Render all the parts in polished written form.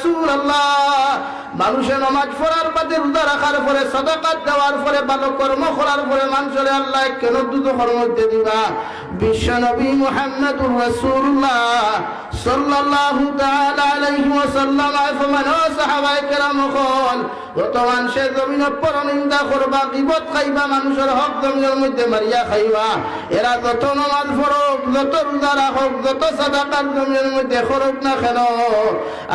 রাসূলুল্লাহ, মানুষের নামাজ পড়ার বাদে রোজা রাখার পরে সাদাকাত দেওয়ার পরে ভালো কর্ম করার পরে মানুষের আল্লাহ কেন দুজখের মধ্যে দিবা? বিশ্ব নবী মুহাম্মদুর রাসূলুল্লাহ সাল্লাল্লাহু তাআলা আলাইহি ওয়াসাল্লাম ফরমান, ও সাহাবায়ে কেরাম কল, যত মানুষে জমিনের পরনিন্দা করবা, গীবত খাইবা, মানুষের হক জমিনের মধ্যে মারিয়া খাইবা, এরা যত নামাজ পড়ুক, যত রোজা রাখুক, যত সাদাকাত জমিনের মধ্যে করুক না কেন,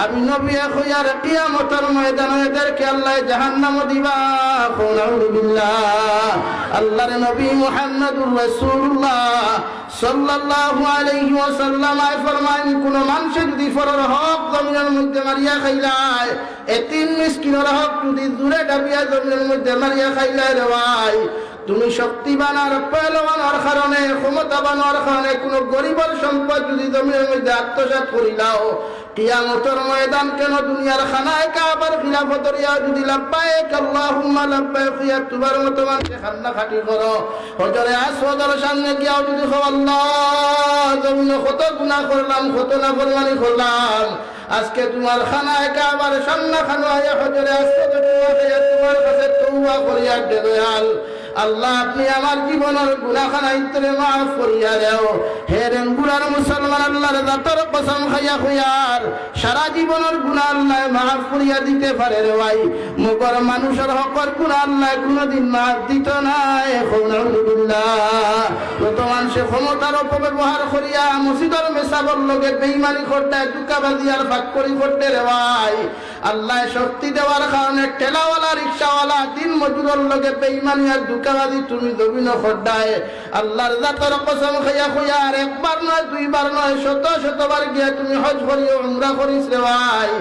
আমি নবী কইয়ার কিয়ামতের ময়দানে এদেরকে আল্লাহ জাহান্নামে দিবা। আউযু বিল্লাহ। আল্লাহর নবী মুহাম্মদুর রাসূলুল্লাহ সাল্লাল্লাহু আলাইহি ওয়াসাল্লাম ফরমান, কোন মানুষ যদি পরের হক জমিনের মধ্যে মারিয়া খাইলায়, এতিম মিসকিনের হক যদি দূরে ডাবিয়া জমিনের মধ্যে মারিয়া খাইলায় রে ভাই, তুমি শক্তিবান আর পহলওয়ান হওয়ার কারণে, ক্ষমতাবান হওয়ার কারণে কোন গরিবের সম্পদ যদি জমিনের মধ্যে আত্মসাৎ করিলাও, কিয়ামতের ময়দান কেন দুনিয়ার খানায় কাবার খিলাফতের ইয়া যদি লাব্বাইক আল্লাহুম্মা লাব্বাইক ইয়া তুবার মতো মানুষে খান্না খাটি করো, হজরে আসওয়াদের সামনে গিয়াও যদি কও আল্লাহ জমিনে কত গুনাহ করলাম, কত নাফরমানি করলাম, আজকে তোমার খানায় কাবার সামনে খানায় হজরে আসওয়াদের তোমার কাছে তওবা করিয়া দয়াল আল্লাহ, আপনি আমার জীবনের গুনাহখানা ইতরে মাফ করিয়া দেও। হে রেঙ্গুলার মুসলমান, আল্লাহর জাতের কসম খাইয়া খুয়ার সারা জীবনের গুনাহ আল্লাহ মাফ করিয়া দিতে পারে রে ভাই, মুগর মানুষের হকর গুনাহ আল্লাহ কোনদিন মাফ দিত না। আলহামদুলিল্লাহ। যত মানুষে ক্ষমতার অপব্যবহার করিয়া মসজিদের মেসাবর লগে বেঈমানি করতে, দুকাবাজি আর ভাগ করি করতে রে ভাই, আল্লাহ শক্তি দেওয়ার কারণে ঠেলাওয়ালা, রিক্সাওয়ালা, দিন মজুরের লগে বেঈমানি আর দুকাবাজি তুমি জমিন খড্ডায় আল্লাহর জাতের কসম খাইয়া খুয়ার একবার নয়, দুইবার নয়, শত শতবার গিয়া তুমি হজ করিও, উমরা করিস রে ভাই।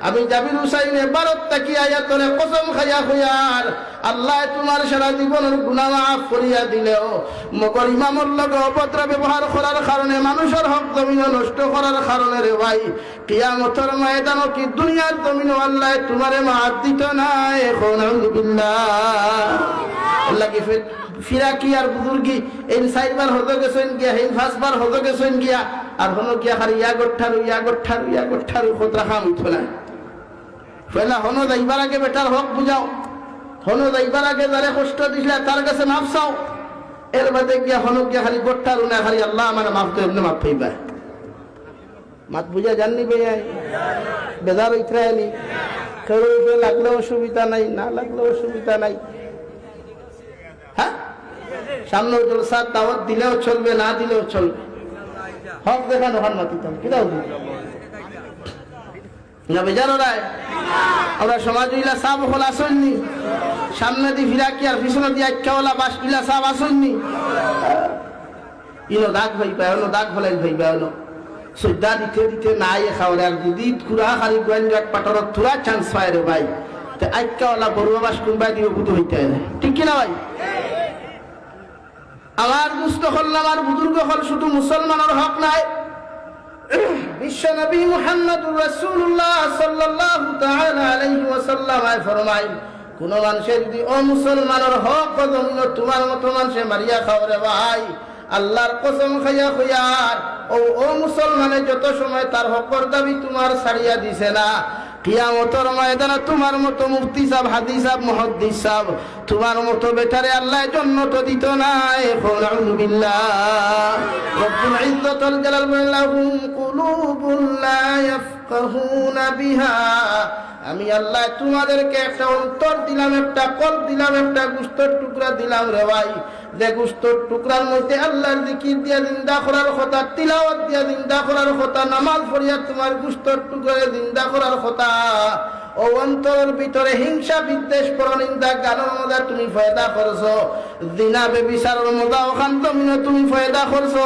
আমি জাবির হুসাইনে ভারত তাকি আয়াতরে কসম খাইয়া খুয়ার আল্লাহ তোমার সারা জীবনের গুনাহ মাফ করিয়া দিলেও, মগর ইমামর লগে অভদ্র ব্যবহার করার কারণে, মানুষের হক জমিন নষ্ট করার কারণে রে ভাই, কিয়ামতের ময়দানও কি দুনিয়ার জমিন আল্লাহ তোমারে মাফ দিত না। এখন আলহামদুলিল্লাহ। আল্লাহ কি ফিরা কি আর বুজুর্গি এই 4 বার হতে গেছেন গিয়া, এই 5 বার হতে গেছেন গিয়া, আর হনো গিয়া খালি ইয়া গঠারু খতরা খাম উঠো না। পয়লা হনো যাইবার আগে বেটার হক বুঝাও, হনো যাইবার আগে যারে কষ্ট দিছিলা তার কাছে মাফ চাও, এর বাদে গিয়া হনো গিয়া খালি গঠারু না, খালি আল্লাহ আমার মাফ করে, এমনি মাফ পাইবা। মাত বুঝা জাননি ভাইয়া, বেজার ইত্রায়নি, কেউ লাগলেও অসুবিধা নাই, না লাগলেও অসুবিধা নাই। হ্যাঁ, সামনে জলসা দাওয়াত দিলেও চলবে, না দিলেও চলবে, হক দেখানো হন মাতিতাম কিদাও না বেজানো রায়। আমরা সমাজ ইলা সাব হল আসননি, সামনে দি ফিরা কি আর পিছনে দিয়ে আখ্যাওয়ালা বাস ইলা সাব আসননি, ইনো দাগ ভাইবা, এনো দাগ ফলাই ভাইবা, এনো সৈদা দিতে দিতে নাই খাওয়ারে, আর যদি কুড়া খালি গোয়েন্দাক পাটরত থুরা চান্স পায় রে ভাই, তো আখ্যাওয়ালা বড়ুয়া বাস কোনবা দিয়ে বুধ হইতে হয়, ঠিক কিনা ভাই? আমার দুস্থ হল, আমার বুজুর্গ হল, শুধু মুসলমানের হক নাই, বিশ্ব নবী মুহাম্মদুর রাসূলুল্লাহ সাল্লাল্লাহু তাআলা আলাইহি ওয়াসাল্লাম ফরমায়, কোন মানুষের যদি ও মুসলমানের হক জমিন তোমার মতো মানুষে মারিয়া খাওয়ারে ভাই, আল্লাহর কসম খাইয়া খুয়ার ও মুসলমানের যত সময় তার হকর দাবি তোমার ছাড়িয়া দিছে না, কিয়ামতের ময়দানে তোমার মতো মুফতি সাহেব, হাদিস সাহেব, মুহাদ্দিস সাহেব, তোমার মতো বেটারে আল্লাহ জান্নাত দিত না। এখন আলহামদুলিল্লাহ। রব্বুল ইজ্জতুল জালাল বলেন, লাহুম কুলুবুন লা ইয়াফকাহুনা বিহা, আমি আল্লাহ তোমাদেরকে একটা অন্তর দিলাম, একটা কল্প দিলাম, একটা গোশতের টুকরা দিলাম রে ভাই, যে গোশতের টুকরার মধ্যে আল্লাহর জিকির দিয়া জিন্দা করার কথা, তিলাওয়াত দিয়া জিন্দা করার কথা, নামাজ পড়িয়া তোমার গোশতের টুকরারে জিন্দা করার কথা, ও অন্তরের ভিতরে হিংসা, বিদ্বেষ, পরনিন্দা, গানের মজা তুমি ফয়দা করছো, জিনা বেবিচারের মজা ওখান তুমি ফয়দা করছো,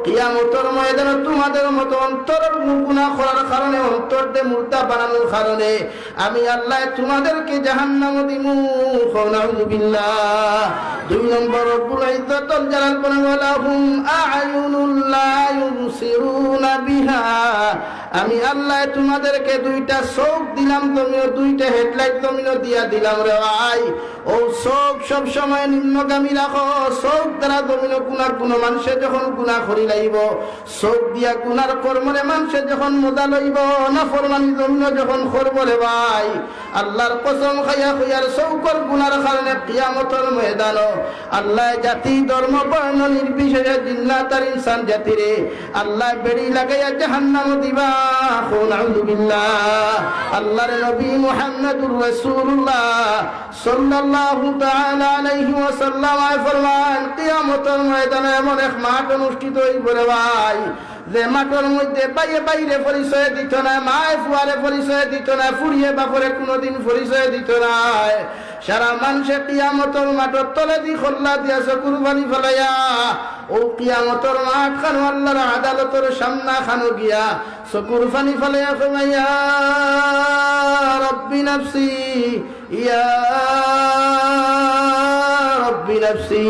কিয়ামতের ময়দানে তোমাদের মতো অন্তরের গুনাহ করার কারণে, অন্তর দিয়ে মুর্দা বানানোর কারণে আমি আল্লাহ তোমাদেরকে জাহান্নামে দিমু। নাউযু বিল্লাহ। 2 নম্বর রব্বুল ইজ্জতুল জালাল বলেন, ওয়ালাহুম আ'য়ুনুল লা ইউবসিরুনা বিহা, আমি আল্লাহ তোমাদেরকে দুইটা চোখ দিলাম, তুমিও দুইটা হেডলাইট তুমিও দিয়া দিলাম রে ভাই। ও চোখ সব সময় নিম্নগামী রাখো, চোখ দ্বারা তুমিও গুনার কোনো মানুষে যখন গুনাহ করি লাইব, চোখ দিয়া গুনার কর্মরে মানুষে যখন মজা লইব, না ফরমানি তুমিও যখন করব রে ভাই, আল্লাহর কসম খাইয়া খুইয়ার চৌকর গুনার কারণে কিয়ামতের ময়দানো আল্লাহ জাতি ধর্ম বর্ণ নির্বিশেষে জিন্নাত আর ইনসান জাতিরে আল্লাহ বেড়ি লাগাইয়া জাহান্নাম দিবা। আউযু বিল্লাহ। আল্লাহর নবী মুহাম্মদুর রাসূলুল্লাহ সাল্লাল্লাহু তাআলা আলাইহি ওয়াসাল্লাম ফরমান, কিয়ামতের ময়দানে এমন এক মাঠ অনুষ্ঠিত হইব রে ভাই, যে মাঠের মধ্যে বাইরে বাইরে পরিচয় দিত না, মায় ফুয়ারে পরিচয় দিত না, ফুরিয়ে বাপরে কোনোদিন পরিচয় দিত না। সারা মানুষে কিয়ামতের মাঠের তলে দি খোল্লা দিয়াছে কুরবানি ফেলাইয়া। ও কিয়ামতের মাঠ খানো আল্লাহর আদালতের সামনা খানো গিয়া চকুর পানি ফেলাইয়া কমাইয়া রব্বি নাফসি ইয়া রব্বি নাফসি।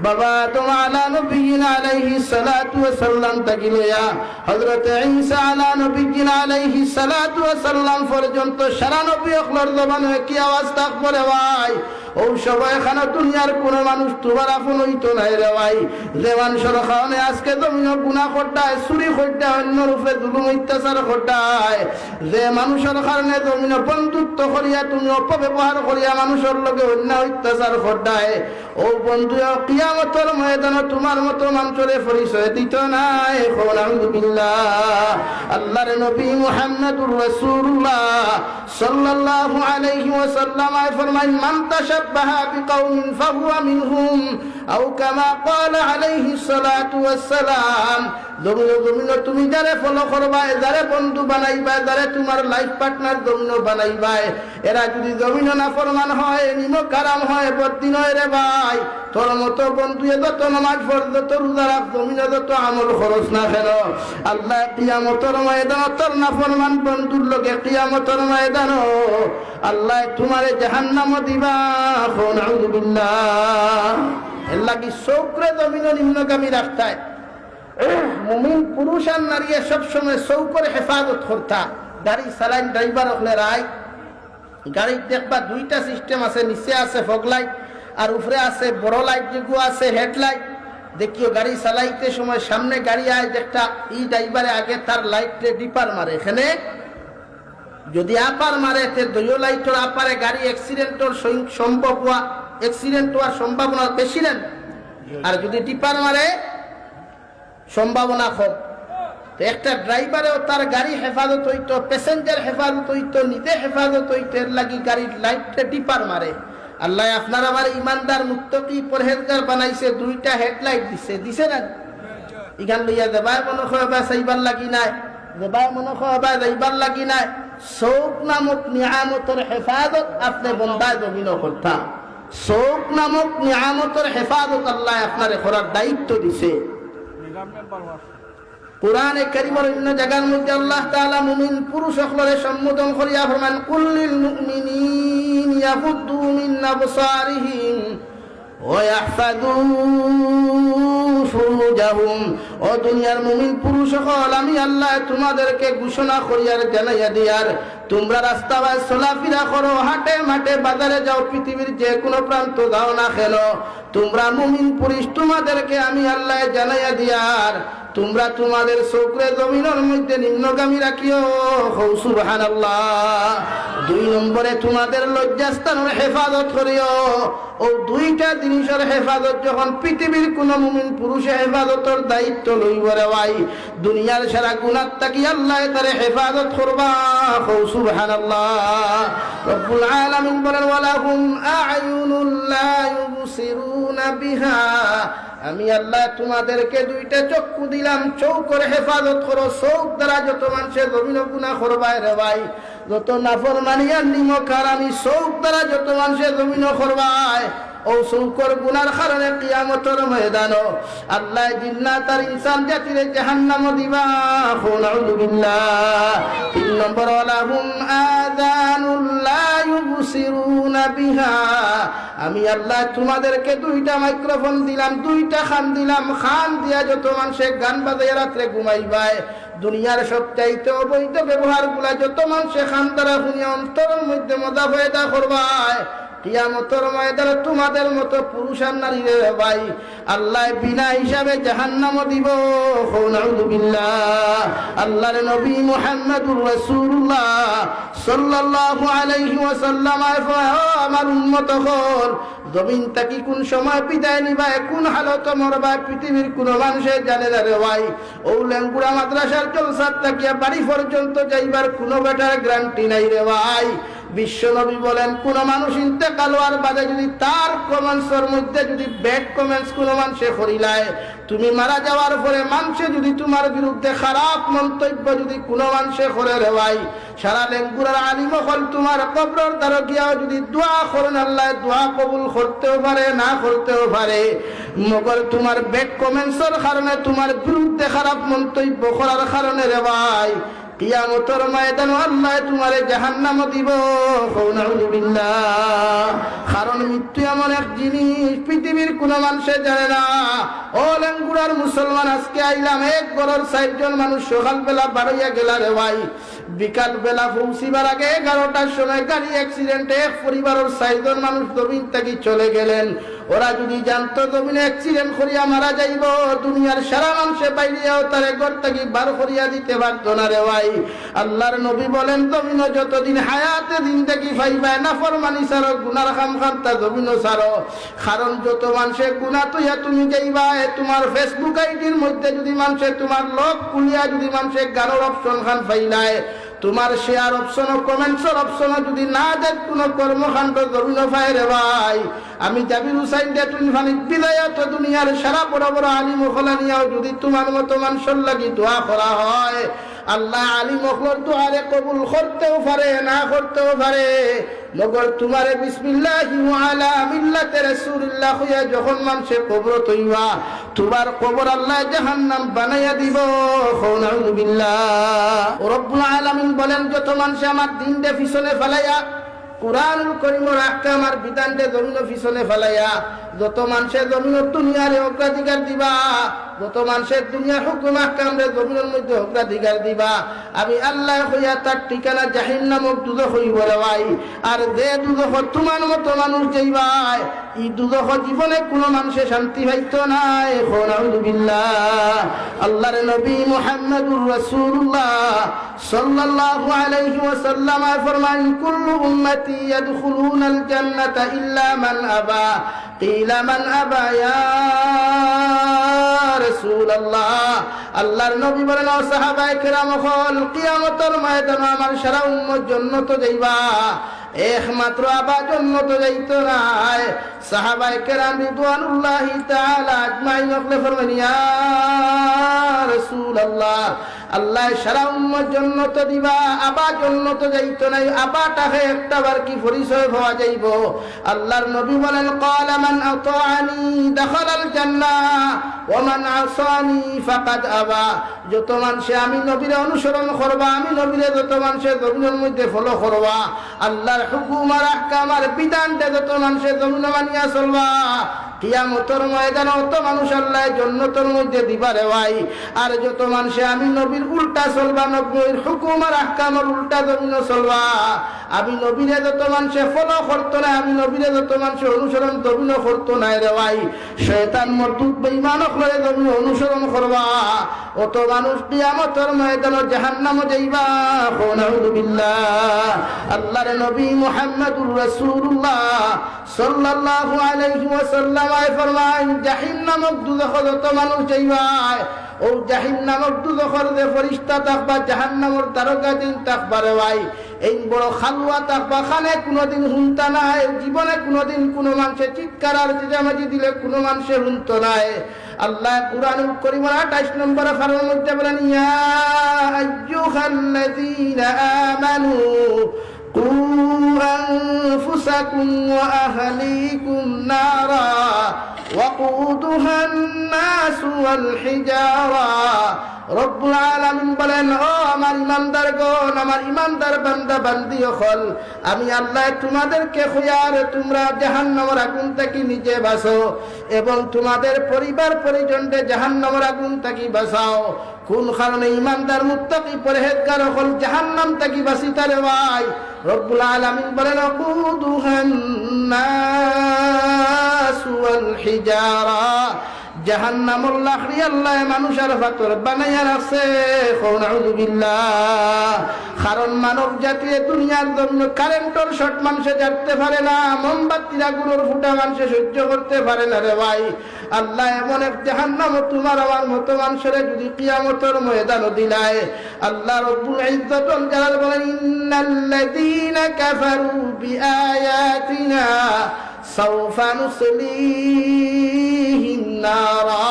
বাবা তোমা আলা নবিয়িনা আলাইহিস সালাতু ওয়াস সালাম তাকিলয়া হযরত ঈসা আলা নবিয়িনা আলাইহিস সালাতু ওয়াস সালাম পর্যন্ত সারা নবী অখলর জবানে কি আওয়াজ থাকবে রে ভাই। ও সবাই খানা দুনিয়ার কোন মানুষ তোমার আপন হইতো নাই রে ভাই। যে মানুষের কারণে আজকে তুমিও গুনাহ করতায়, চুরি করতায়, অন্য রূপে জুলুম অত্যাচার করতায়, যে মানুষের কারণে তুমিও বন্ধুত্ব করিয়া তুমি অপব্যবহার করিয়া মানুষের লগে অন্য অত্যাচার করতায়, ও বন্ধু কিয়ামতের ময়দানে তোমার মতো মানুষের পরিচয় দিত নাই। আউযু বিল্লাহ। আল্লাহর নবী মুহাম্মদুর রাসূলুল্লাহ সাল্লাল্লাহু আলাইহি ওয়াসাল্লাম ফরমান, মান তাশাব্বাহা বিকাউমিন ফাহুয়া মিনহুম আও কামা ক্বালা আলাইহিস সালাতু ওয়াস সালাম। তুমি যারে ফলো করবা, যারে বন্ধু বানাইবা, যারে তোমার লাইফ পার্টনার জমিন বানাইবা, এরা যদি জমিন না ফরমান হয়, নিমক কারাম হয়, বদ্দিন হয় রে ভাই, তোর মতো বন্ধু যত নামাজ পড়, যত রোজা রাখ, জমিন যত আমল খরচ না কেন, আল্লাহ কিয়ামতের ময়দান তোর না ফরমান বন্ধুর লগে কিয়ামতের ময়দান আল্লাহ তোমারে জাহান্নাম দিবা। আউযু বিল্লাহ। এর লাগি চৌকরে জমিন নিম্নগামী রাখতায় মুমিন পুরুষ আর নারী সবসময় চৌকরে হেফাজত করতা। গাড়ি চালাইন ড্রাইভার হলে রায় গাড়ি দেখবা দুইটা সিস্টেম আছে, নিচে আছে ফগ লাইট আর উপরে আছে বড় লাইট, যেগুলো আছে হেডলাইট। দেখিও গাড়ি চালাইতে সময় সামনে গাড়ি আয়, একটা ই ড্রাইভারে আগে তার লাইটে ডিপার মারে, এখানে যদি আপার মারে তে দুইও লাইটের আপারে গাড়ি অ্যাক্সিডেন্টের সম্ভব হওয়া অ্যাক্সিডেন্ট হওয়ার সম্ভাবনা বেশি নেন, আর যদি ডিপার মারে সম্ভাবনা কম। তো একটা ড্রাইভারেও তার গাড়ি হেফাজত হইতো, প্যাসেঞ্জার হেফাজত হইতো, নিজে হেফাজত হইতো, এর লাগি গাড়ির লাইটটা ডিপার মারে। আল্লাহ আপনার আমার ইমানদার মুত্তাকি পরহেজগার বানাইছে, দুইটা হেডলাইট দিছে না? ইখান লইয়া দেবাই মনে খবা চাইবার লাগি নাই, দেবাই মনে খবা যাইবার লাগি নাই। চৌক নামক নিয়ামতের হেফাজত আপনি বন্দায় জমিন করতা। চৌক নামক নিয়ামতের হেফাজত আল্লাহ আপনার করার দায়িত্ব দিছে। কুরআনে কারীমের অন্য জায়গার মধ্যে আল্লাহ তাআলা মুমিন পুরুষ সকলের সম্বোধন করিয়া ফরমান, কুল্লিল মুমিনিন ইয়াগুদ্দু মিন আবসারিহিম ওয়া ইয়াহফাযু ফুরুজাহুম। ও দুনিয়ার মুমিন পুরুষ সকল, আমি আল্লাহ তোমাদেরকে ঘোষণা করিয়ার জানাইয়া দিয়ার, তোমরা রাস্তায় চলাফেরা করো, হাটে মাঠে বাজারে যাও, পৃথিবীর যে কোনো প্রান্ত যাও না কেন, তোমরা মুমিন পুরুষ তোমাদেরকে আমি আল্লাহ জানাইয়া দিয়ার, তোমরা তোমাদের চোখরে জমিনের মধ্যে নিম্নগামী রাখিও। সুবহানাল্লাহ। 2 নম্বরে তোমাদের লজ্জাস্থানের হেফাজত করিও। ও দুইটা জিনিসের হেফাজত যখন পৃথিবীর কোন মুমিন পুরুষে হেফাজতের দায়িত্ব লইব রে ভাই, দুনিয়ার সারা গুনাহ থাকি আল্লাহ তারে হেফাজত করবা। সুবহানাল্লাহ। রব্বুল আলামিন বলেন, ওয়ালাহুম আ'য়ুনুল লা ইউবসিরুনা বিহা। আমি আল্লাহ তোমাদেরকে দুইটা চক্ষু দিলাম, চৌকর হেফাজত করো। চৌক দ্বারা যত মানুষের জমিন গুনাহ করবায় রে ভাই, যত নাফরমানি আর নিমকার, আমি চৌক দ্বারা যত মানুষের জমিন করবায়, ও চৌকর গুনার কারণে কিয়ামতের ময়দান আল্লাহ জিন্নাত আর ইনসান জাতিরে জাহান্নাম দিবা। আউযু বিল্লাহ। 3 নম্বর, ওয়ালাহুম আযানুল লা ইউবসিরুনা বিহা। আমি আল্লাহ তোমাদেরকে দুইটা মাইক্রোফোন দিলাম, দুইটা খান দিলাম, খান দিয়া যত মানুষে গান বাজাইয়া রাত্রে ঘুমাইবায়, দুনিয়ার সবচাইতে অবৈধ ব্যবহারগুলা যত মানুষে খান তারা শুনিয়া অন্তরের মধ্যে মজা ফয়দা করবায় কিয়ামতের ময়দানে তোমাদের মতো পুরুষ আর নারী রে ভাই আল্লাহ বিনা হিসাবে জাহান্নাম দিব। নাউযুবিল্লাহ। আল্লাহর নবী মুহাম্মদুর রাসূলুল্লাহ সাল্লাল্লাহু আলাইহি ওয়াসাল্লাম আমার উম্মত হল জমিন তাকি কোন সময় বিদায় নিবা কোন হালত মরবা পৃথিবীর কোন মানুষে জানে না রে ভাই। ও লেঙ্গুড়া মাদ্রাসার জলসার তাকিয়া বাড়ি পর্যন্ত যাইবার কোনো বেটার গ্যারান্টি নাই রে ভাই। বিশ্বনবী বলেন কোন মানুষ ইন্তেকাল হওয়ার বাদে যদি তার কমেন্টসের মধ্যে যদি ব্যাড কমেন্টস কোন মানুষে করিলায় তুমি মারা যাওয়ার পরে মানুষে যদি তোমার বিরুদ্ধে খারাপ মন্তব্য যদি কোন মানুষে করে রে ভাই সারা লেঙ্গুরার আলিম হল তোমার কবর দ্বারা গিয়াও যদি দোয়া করেন আল্লাহ দোয়া কবুল করতেও পারে না করতেও পারে মগর তোমার ব্যাড কমেন্টসের কারণে তোমার বিরুদ্ধে খারাপ মন্তব্য করার কারণে রে ভাই কিয়ামতের ময়দানে আল্লাহ তোমারে জাহান্নাম দিব। নাউযুবিল্লাহ। কারণ মৃত্যু এমন এক জিনিস পৃথিবীর কোন মানুষে জানে না। ও লেঙ্গুড়ার মুসলমান আজকে আইলাম এক ঘরের 4 জন মানুষ সকালবেলা বাড়াইয়া গেলা রে ভাই বিকাল বেলা পৌঁছিবার আগে 11টার সময় গাড়ি অ্যাক্সিডেন্টে এক পরিবারের 4 জন মানুষ জমিন থেকে চলে গেলেন। ওরা যদি জানতো জমিনে অ্যাক্সিডেন্ট করিয়া মারা যাইব দুনিয়ার সারা মানুষে বাইরেও তারে ঘর থেকে বার করিয়া দিতে পারতো না রে ভাই। আল্লাহর নবী বলেন জমিনে যতদিন হায়াতে জিন্দেগি পাইবা নাফরমানি ছাড়ো গুনার কাম করতা জমিনও ছাড়ো। কারণ যত মানুষে গুনাহ তৈয়া তুমি যাইবা তোমার ফেসবুক আইডির মধ্যে যদি মানুষে তোমার লক খুলিয়া যদি মানুষে গানোর অপশন খান পাইলায় তোমার শেয়ার অপশন ও কমেন্টসের অপশন যদি না দেখ কোন কর্মকাণ্ড জমিন পায় রে ভাই। আমি জাবির হুসাইন দেতুন ফানিক বিদায়ত দুনিয়ার সারা বড় বড় আলিম ওখলা নিয়াও যদি তোমার মতো মানুষের লাগি দোয়া করা হয় আল্লাহ আলিম ওখলার দোয়ারে কবুল করতেও পারে না করতেও পারে। মগর তোমারে বিসমিল্লাহি ওয়া আলা মিল্লাতি রাসূলিল্লাহ হইয়া যখন মানুষে কবর তৈবা তোমার কবর আল্লাহ জাহান্নাম বানাইয়া দিব। নাউযুবিল্লাহ। রব্বুল আলামিন বলেন যত মানুষ আমার দিন দে পিছনে ফেলাইয়া কুরআনুল কারীমের আহকাম আর বিধান দে জমিন পিছনে ফেলাইয়া যত মানুষের জমিন দুনিয়ারে অগ্রাধিকার দিবা যত মানুষের দুনিয়ার হুকুম আহকাম রে জমিনের মধ্যে অগ্রাধিকার দিবা আমি আল্লাহ হইয়া তার ঠিকানা জাহান্নামক দুজখ হইব রে ভাই। আর যে দুজখ তোমার মতো মানুষ যাইবাই এই দুজখ জীবনে কোনো মানুষের শান্তি পাইতো নাই। নাউযুবিল্লাহ। আল্লাহর নবী মুহাম্মদুর রাসূলুল্লাহ সাল্লাল্লাহু আলাইহি ওয়াসাল্লাম ফরমান কুল্লু উম্মতি ইয়াদখুলুনাল জান্নাতা ইল্লা মান আবা কিলা মান আবা ইয়া রাসূলুল্লাহ। আল্লাহর নবী বলেন ও সাহাবায়ে কেরাম হল কিয়ামতের ময়দানে আমার সারা উম্মত জান্নাত যাইবা একমাত্র আবা জান্নাত যাইতো না। সাহাবায়ে কেরাম রিদওয়ানুল্লাহি তাআলা আজমাইন ফরমান ইয়া রাসূলুল্লাহ আল্লাহ সারা উম্মত জান্নাত দিবা আবা জান্নাত যাইতো না আবাটাকে একটাবার কি পরিচয় পাওয়া যাইব। আল্লাহর নবী বলেন ক্বালা মান আতাআনি দাখালাল জান্নাহ ওয়া মান আসানি ফাকাদ আবা। যত মানুষে আমি নবীর অনুসরণ করবা আমি নবীরে যত মানুষে জমিনের মধ্যে ফলো করবা আল্লাহর হুকুম আর আহকাম আর বিধান দে যত মানুষে জমিনে মানিয়া চলবা কিয়ামতের ময়দানে অত মানুষ আল্লাহ জান্নাতের মধ্যে দিবা রে ভাই। আর যত মানুষে আমি নবীর উল্টা চলবা নবীর হুকুম আর আহকামের উল্টা জমিনে চলবা আমি নবীরে যত মানুষে ফলো করতো না আমি নবীরে যত মানুষে অনুসরণ জমিনে করতো না রে ভাই শয়তান মরদুদ বেঈমানক লয়ে জমিনে অনুসরণ করবা অত মানুষ কিয়ামতের ময়দানে জাহান্নামে যাইবা। নাউযুবিল্লাহ। আল্লাহর নবী মুহাম্মদুর রাসূলুল্লাহ সাল্লাল্লাহু আলাইহি ওয়াসাল্লাম ফরমান জাহিম নামক দুজখ যত মানুষ যাইবা ও জাহিম নামক দুজখের যে ফেরেশতা থাকবা জাহান্নামের তারকাদিন থাকবা রে ভাই এই বড় খালুয়া থাকবা খানে কোনোদিন হুনতা নাই জীবনে কোনোদিন কোনো মানুষের চিৎকার আর চেঁচামেচি দিলে কোনো মানুষের হুনতো নাই। আল্লাহ কুরআনুল কারীমের 28 নম্বর ফারার মধ্যে বলেন ইয়া আইয়ুহাল্লাযীনা আমানু কু আনফুসাকুম ওয়া আহলিকুম নারা ওয়াকুদুহান নাস ওয়াল হিজারা। রব্বুল আলামিন বলেন ও আমার ইমানদারগণ আমার ইমানদার বান্দা বান্দি হল আমি আল্লাহ তোমাদেরকে খুয়ার তোমরা জাহান্নামের আগুন থেকে নিজে বাঁচো এবং তোমাদের পরিবার পরিজনকে জাহান্নামের আগুন থেকে বাঁচাও। কোন কারণে ইমানদার মুত্তাকি পরহেজগার হল জাহান্নাম থেকে বাঁচিতারে ভাই রব্বুল আলামিন বলেন কুদুহান নাস ওয়াল হিজারা জাহান্নামুল লাখরি আল্লাহ মানুষের ফাতর বানাইয়া রাখছে নাউযু বিল্লাহ কারণ মানব জাতি দুনিয়ার জন্য কারেন্টর শর্ট মানুষে জানতে পারে না মোমবাতির আগুনের ফুটা মানুষে সহ্য করতে পারে না রে ভাই আল্লাহ এমন এক জাহান্নাম তোমার আমার মতো মানুষের যদি কিয়ামতের ময়দানে দিলায় আল্লাহ রব্বুল ইজ্জত ওয়াল জালাল বলেন ইন্নাল্লাযীনা কাফারু বিআয়াতিনা সাওফা নুসলিহিম নারা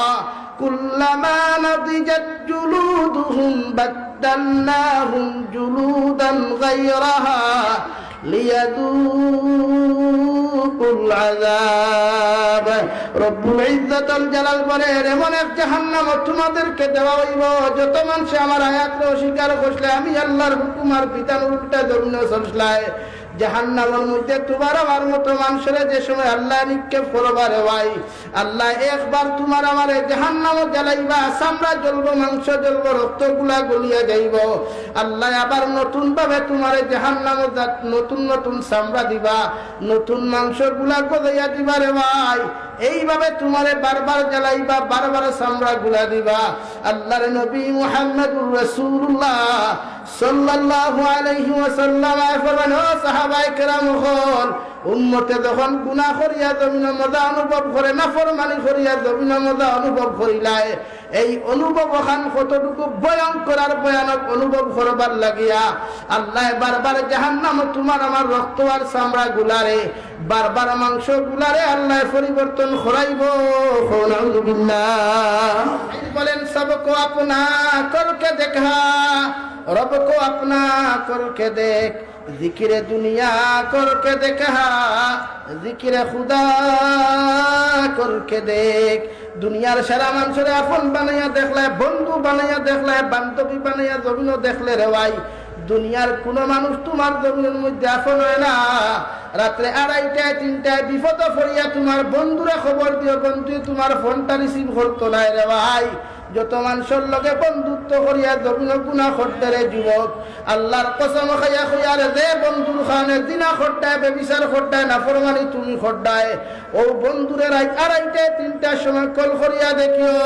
কুল্লামা নাদিজাত জুলুদুহুম বাদদালনাহুম জুলুদান গায়রাহা লিয়াযুকুল আযাব রব্বুল ইজ্জত ওয়াল জালাল বলেন এমন এক জাহান্নাম তোমাদেরকে দেওয়া হইব যত মানুষ আমার আয়াতকে অস্বীকার করলে আমি আল্লাহর হুকুম আর বিধান উল্টা জমিনে চলছলায় জাহান্নামের মধ্যে তোমার আমার মতো মানুষের যে সময় আল্লাহ নিক্ষেপ করবারে ভাই আল্লাহ একবার তোমার আমার জাহান্নামে জ্বালাইবা চামড়া জ্বলবো মাংস জ্বলবো রক্তগুলা গলিয়া যাইব আল্লাহ আবার নতুন ভাবে তোমার জাহান্নামে নতুন নতুন চামড়া দিবা নতুন মাংস গুলা গলাইয়া দিবারে ভাই এইভাবে তোমারে বারবার জ্বালাইবা বারবার চামড়া গুলা দিবা আল্লাহর নবী মুহাম্মদুর রাসূলুল্লাহ সাল্লাল্লাহু আলাইহি ওয়াসাল্লাম ফরমান ও সাহাবায়ে কেরাম হল উম্মতে যখন গুনাহ করিয়া জমিন মজা অনুভব করে নাফরমানি করিয়া জমিন মজা অনুভব করিলায় এই অনুভব খান কতটুকু ভয়ঙ্কর আর ভয়ানক অনুভব করবার লাগিয়া আল্লাহ বারবার জাহান্নাম তোমার আমার রক্ত আর চামড়া গুলারে বারবার মাংস গুলারে আল্লাহ পরিবর্তন করাইব নাউযু বিল্লাহ বলেন সবকো আপনা করকে দেখা रब को अपना करके देख जिक्र दुनिया करके देखा जिक्र खुदा करके देख दुनियार सारा মানুষের আপন বানাইয়া দেখলে বন্ধু বানাইয়া দেখলে বান্ধবী বানাইয়া জমিনও দেখলে রে ভাই দুনিয়ার কোন মানুষ তোমার জমিনের মধ্যে আপন হয় না রাতে 2:30টায় 3টায় বিপদ পড়িয়া তোমার বন্ধুরা খবর দিও বন্ধু তোমার ফোনটা রিসিভ করতো না রে ভাই যত মানুষের লগে বন্ধুত্ব করিয়া জমিন গুনাহ করতে রে যুবক আল্লাহর কসম খাইয়া কইয়া রে যে বন্ধুর খানে জিনা করতায় ব্যভিচার করতায় নাফরমানি তুমি করতায় ও বন্ধুরে রাত 2:30টায় 3টার সময় কল করিয়া দেখিও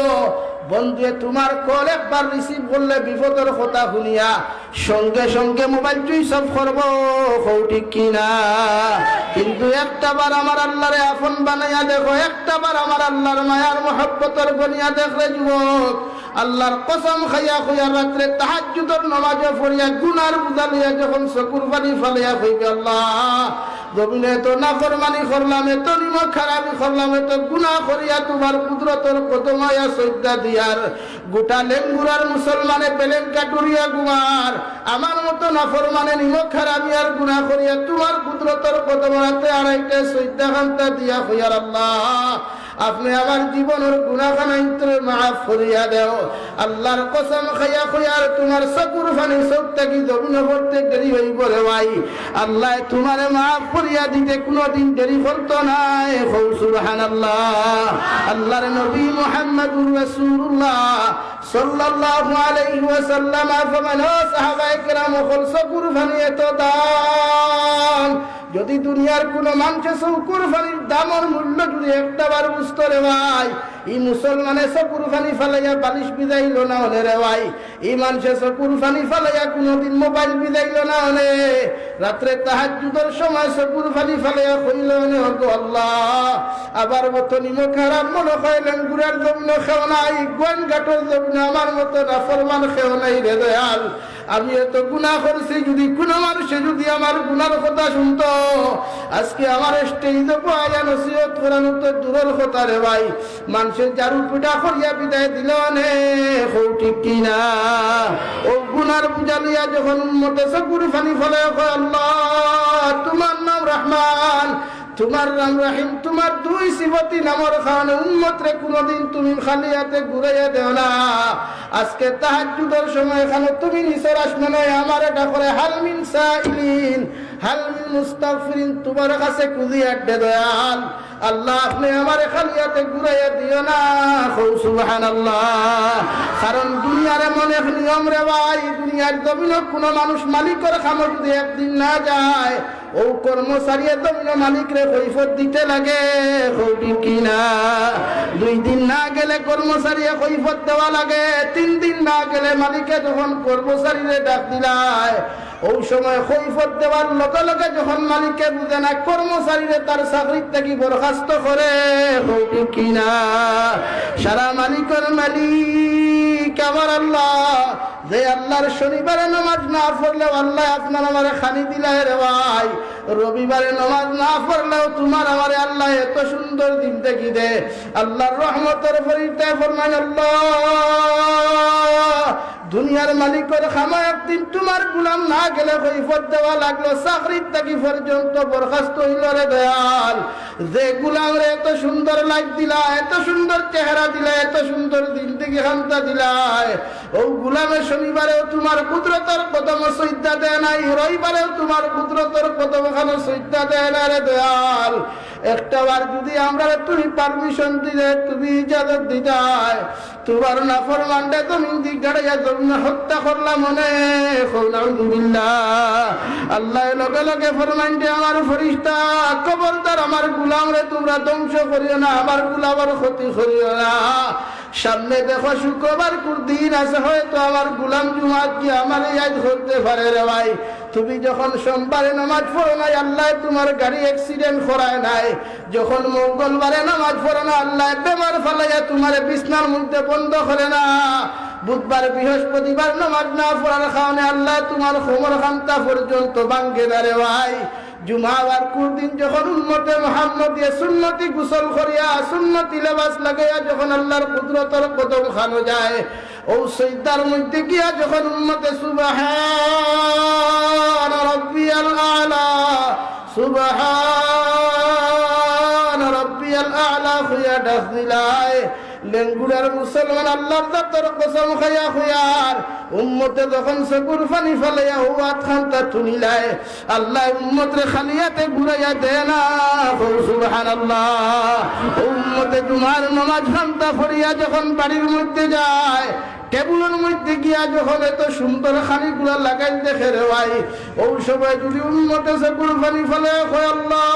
বন্ধুয়ে তোমার কল একবার রিসিভ করলে বিপদের কথা শুনিয়া সঙ্গে সঙ্গে মোবাইল সুইচ অফ করব ঠিক কিনা কিন্তু একটাবার আমার আল্লাহরে আপন বানাইয়া দেখো একটাবার আমার আল্লাহর মায়ার মহব্বতের বনিয়া দেখলে যুবক আল্লাহর কসম খাইয়া কইয়া রাত্রে তাহাজ্জুদের নামাজে পড়িয়া গুনার বোঝা লইয়া যখন চকুর পানি ফালিয়া কইবে আল্লাহ জমিনে তো নাফরমানি করলাম এত নিমক খারাপি করলাম এত গুনাহ করিয়া তোমার কুদরতের কত মায়া সজ্জা দিয়ার গোটা লেঙ্গুরার মুসলমানে পেলেন কাটুরিয়া গুমার আমার মতো নাফরমানে নিমক খারাপি আর গুনাহ করিয়া তোমার কুদরতের কত মায়াতে 2:30টায় সজ্জা খান্তা দিয়া কইয়ার আল্লাহ আপনি আমার জীবনের গুনাহখানা মাফ করিয়া দেও আল্লাহর কসম খাইয়া কইয়ার তোমার চকুর পানি চোখ থেকে জমিনে পড়তে দেরি হইব রে ভাই আল্লাহ তোমারে মাফ করিয়া দিতে কোনোদিন দেরি করতো না সুবহানাল্লাহ আল্লাহর নবী মুহাম্মদুর রাসূলুল্লাহ সাল্লাল্লাহু আলাইহি ওয়াসাল্লাম ফরমান ও সাহাবায়ে কেরাম কল চকুর পানি এত দাম যদি দুনিয়ার কোন মানুষের চকুর পানির দামের মূল্য যদি একটাবার বুঝতো রে ভাই এই মুসলমানের চকুর পানি ফেলাইয়া বালিশ বিজাইল না হলে রে ভাই এই মানুষের চকুর পানি ফেলাইয়া কোনোদিন মোবাইল বিজাইল না হলে রাত্রে তাহাজ্জুদের সময় চকুর পানি ফেলাইয়া কইল না গো আল্লাহ আবার মতো নিমক খারাপ মনে কইলেন গুড়ার জমিন খেও নাই গোয়ান ঘাটর জমিন আমার মতো নাফরমান খেও নাই রে দয়াল আমি এত গুনাহ করছি যদি কোন মানুষে যদি আমার গুনার কথা শুনতো আজকে আমার স্টেজে পায়া নসিহত করানো তো দূরের কথা রে ভাই মানুষের জারু পিঠা করিয়া বিদায় দিল নে ঠিক কিনা ও গুনার পূজা লইয়া যখন উম্মতে চকুর পানি ফলে আল্লাহ তোমার নাম রহমান তোমার নাম রহিম তোমার দুই সিফতি নামের কারণে উম্মতরে কোনদিন তুমি খালি হাতে ঘুরাইয়া দেও না আজকে তাহাজ্জুদের সময় এখানে তুমি নিচের আসমানে আমার এটা করে হাল মিন সাইলিন হাল মিন মুস্তাগফিরিন, তোমার কাছে কুদিয়ার দে দয়াল আল্লাহ, আপনি আমার খালিয়াতে ঘুরাইয়া দিও না। সুবহানাল্লাহ। কারণ দুনিয়ার এমন এক নিয়ম রে ভাই, দুনিয়ার জমিনে কোনো মানুষ মালিকের খামো যদি একদিন না যায়, ও কর্মচারী জমিনে মালিকরে কৈফত দিতে লাগে, ঠিক কিনা? 2 দিন না গেলে কর্মচারী কৈফত দেওয়া লাগে, 3 দিন না গেলে মালিকে যখন কর্মচারীরে ডাক দিলায়, ওই সময় কৈফত দেওয়ার লগে লগে যখন মালিকে বুঝে না, কর্মচারীরে তার চাকরির থেকে বরখাস্ত করে, ঠিক কিনা? সারা মালিকের মালিক আমার আল্লাহ, যে আল্লাহর শনিবারে নামাজ না পড়লেও আল্লাহ আপনার আমার খানি দিলায় রে ভাই, রবিবারে নামাজ না পড়লেও তোমার আমার আল্লাহ এত সুন্দর দিন দেখি দে। আল্লাহর রহমতের পরিচয় ফরমান আল্লাহ, দুনিয়ার মালিকের খামা একদিন তোমার গুলাম না গেলে কৈফত দেওয়া লাগলো, চাকরির থেকে পর্যন্ত বরখাস্ত হইল রে দয়াল। যে গুলাম রে এত সুন্দর লাইফ দিলা, এত সুন্দর চেহারা দিলা, এত সুন্দর দিন থেকে খামতা দিলায়, ও গুলামের শনিবারেও তোমার কুদরতের কদম সইদা দেয় নাই, রবিবারেও তোমার কুদরতের কদম খানো সইদা দেয় না রে দয়াল। একটা বার যদি আমরা তুমি পারমিশন দিলে, তুমি ইজাজত দিতায়, তোমার নাফরমানটা তুমি দিগাড়াইয়া জমিন হত্যা করলাম মনে আল্লাহ লগে লগে ফরমান যে আমার ফরিস্তা খবরদার আমার গুলাম রে তোমরা ধ্বংস করিও না, আমার গুলামের ক্ষতি করিও না। সামনে দেখো শুক্রবার দিন আছে, হয়তো আমার গুলাম জুমাত কি আমার ইয়াদ করতে পারে রে ভাই। তুমি যখন সোমবারে নামাজ পড়ো নাই, আল্লাহ তোমার গাড়ি অ্যাক্সিডেন্ট করায় নাই। যখন মঙ্গলবারে নামাজ পড়ো না, আল্লাহ বেমার ফালাইয়া তোমার বিছনার মধ্যে বন্ধ করে না। বুধবার বৃহস্পতিবার নামাজ না পড়ার কারণে আল্লাহ তোমার কোমর খান্তা পর্যন্ত ভাঙ্গে দাঁড়ে ভাই। জুমাবার দিন যখন উম্মতে মুহাম্মদিয়া সুন্নতি গোসল করিয়া সুন্নতি লেবাস লাগাইয়া যখন আল্লাহর কুদরতের কদম খানো যায়, ও সজদার মধ্যে গিয়া যখন উম্মতে সুবহান রাব্বিয়াল আলা, সুবহান রাব্বিয়াল আলা হইয়া ডাক দিলায়, লেঙ্গুড়ার মুসলমান আল্লাহর জাতের কসম খাইয়া খুয়ার উম্মতে যখন চকুর পানি ফেলাইয়া হুয়াত খান্তা তুলিলায়, আল্লাহ উম্মতরে খালিয়াতে ঘুরাইয়া দেয় না। সুবহানাল্লাহ। উম্মতে তোমার নামাজ খান্তা ফরিয়া যখন বাড়ির মধ্যে যায়, টেবুলের মধ্যে গিয়া যখন এত সুন্দর খানিগুলা লাগাই দেখে রে ভাই, ওই সময় যদি উম্মতে চকুর পানি ফেলে কয় আল্লাহ,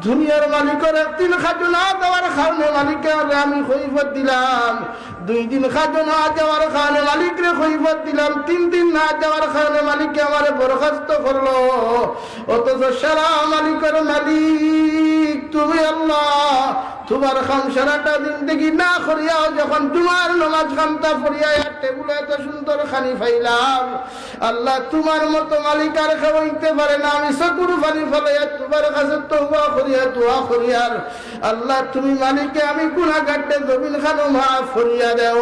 দুনিয়ার মালিকের 1 দিন খাজো না দেওয়ার কারণে মালিককে আমি কৈফত দিলাম, 2 দিন খাজো না দেওয়ার কারণে মালিকরে কৈফত দিলাম, 3 দিন না দেওয়ার কারণে মালিককে আমার বরখাস্ত করলো। অথচ সারা মালিকের মালিক তুমি আল্লাহ, তোমার খাম সারাটা দিন দেখি না করিয়াও যখন তোমার নামাজ খামতা ফরিয়া টেবুলে এত সুন্দর খানি ফাইলাম, আল্লাহ তোমার মতো মালিক আর খাওয়াইতে পারে না। আমি চকুর পানি ফেলাইয়া তোমার কাছে তওবা করিয়া দোয়া করিয়ার, আল্লাহ তুমি মালিককে আমি গুনাহগারদের জমিন খানো মাফ করিয়া দেও।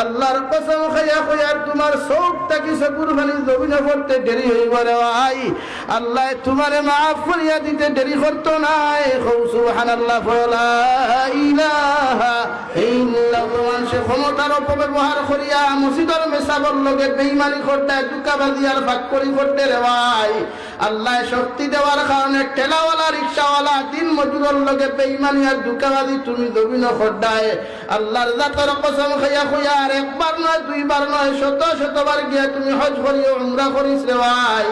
আল্লাহর কসম খাইয়া কইয়ার তোমার চোখটা কি চকুর পানি জমিনে পড়তে দেরি হইব রে ভাই, আল্লাহ তোমারে মাফ করিয়া দিতে দেরি করতো নাই। সুবহানাল্লাহ। লা ইলাহা ইল্লাল্লাহ। সে ক্ষমতার অপব্যবহার করিয়া মসজিদের মেসাবর লগে বেঈমানি করতে, দুকাবাজি আর ফাঁকরি করতে রে ভাই, আল্লাহ শক্তি দেওয়ার কারণে ঠেলাওয়ালা রিকশাওয়ালা দিন মজুরের লগে বেঈমানি আর দুকাবাজি তুমি জমিন করদায়। আল্লাহর জাতের কসম খাইয়া খুয়ার 1 বার নয় 2 বার নয় 100 গিয়া তুমি হজ করিও উমরা করিস রে ভাই।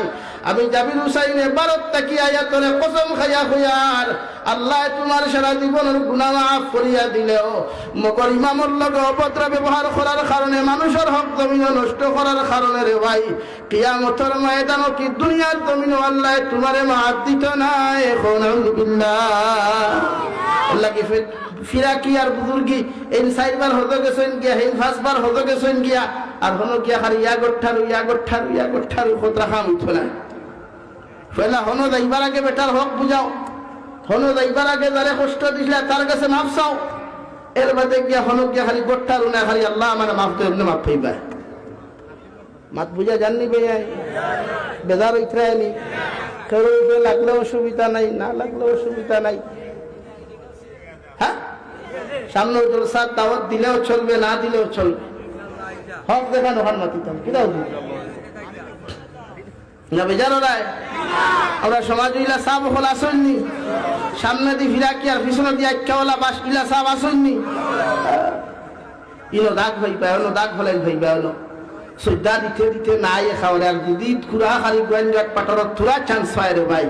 আমি জাবির হুসাইন ভারত তাকি আয়াতরে কসম খাইয়া খুয়ার, আল্লাহ তোমার সারা জীবনের গুনাহ মাফ করিয়া দিলেও মগর ইমামর লগে অভদ্র ব্যবহার করার কারণে, মানুষের হক জমিন নষ্ট করার কারণে রে ভাই, কিয়ামতের ময়দানও কি দুনিয়ার জমিন আল্লাহ তোমারে মাফ দিত না। এখন আলহামদুলিল্লাহ আল্লাহ কি ফিরা কি আর বুজুর্গি এই 4 বার হতে গেছেন গিয়া, এই 5 বার হতে গেছেন গিয়া, আর হনো গিয়া খালি ইয়া গঠার কথা খাম উঠো না। পয়লা হনো যাইবার আগে বেটার হক বুঝাও, হনো যাইবার আগে যারে কষ্ট দিছিলে তার কাছে মাফ চাও, এর বাদে গিয়া হনো গিয়া খালি গঠার না খালি আল্লাহ আমার মাফ তো এমনি মাফ পাইবা। মাত বুঝা জাননি ভাই, বেজার ইত্রায়নি কেউ লাগলে অসুবিধা নাই, না লাগলে অসুবিধা নাই। হ্যাঁ, সামনে জলসার দাওয়াত দিলেও চলবে, না দিলেও চলবে, হক দেখানো হন মাতিতাম কি দাও না বেজানো রায় আমরা সমাজ ইলা সাব হল আসেননি সামনে দিয়ে ফিরা কি আর পিছনে দিয়ে আখ্যাওয়ালা বাস ইলা সাব আসেননি ইনো দাগ ভাই পায় হলো দাগ হলেন ভাই পায় হলো সৈদা দিতে দিতে নাই খাওয়ালে আর যদি খুরা খালি গোয়েন্দার পাটরত থুরা চান্স পায় রে ভাই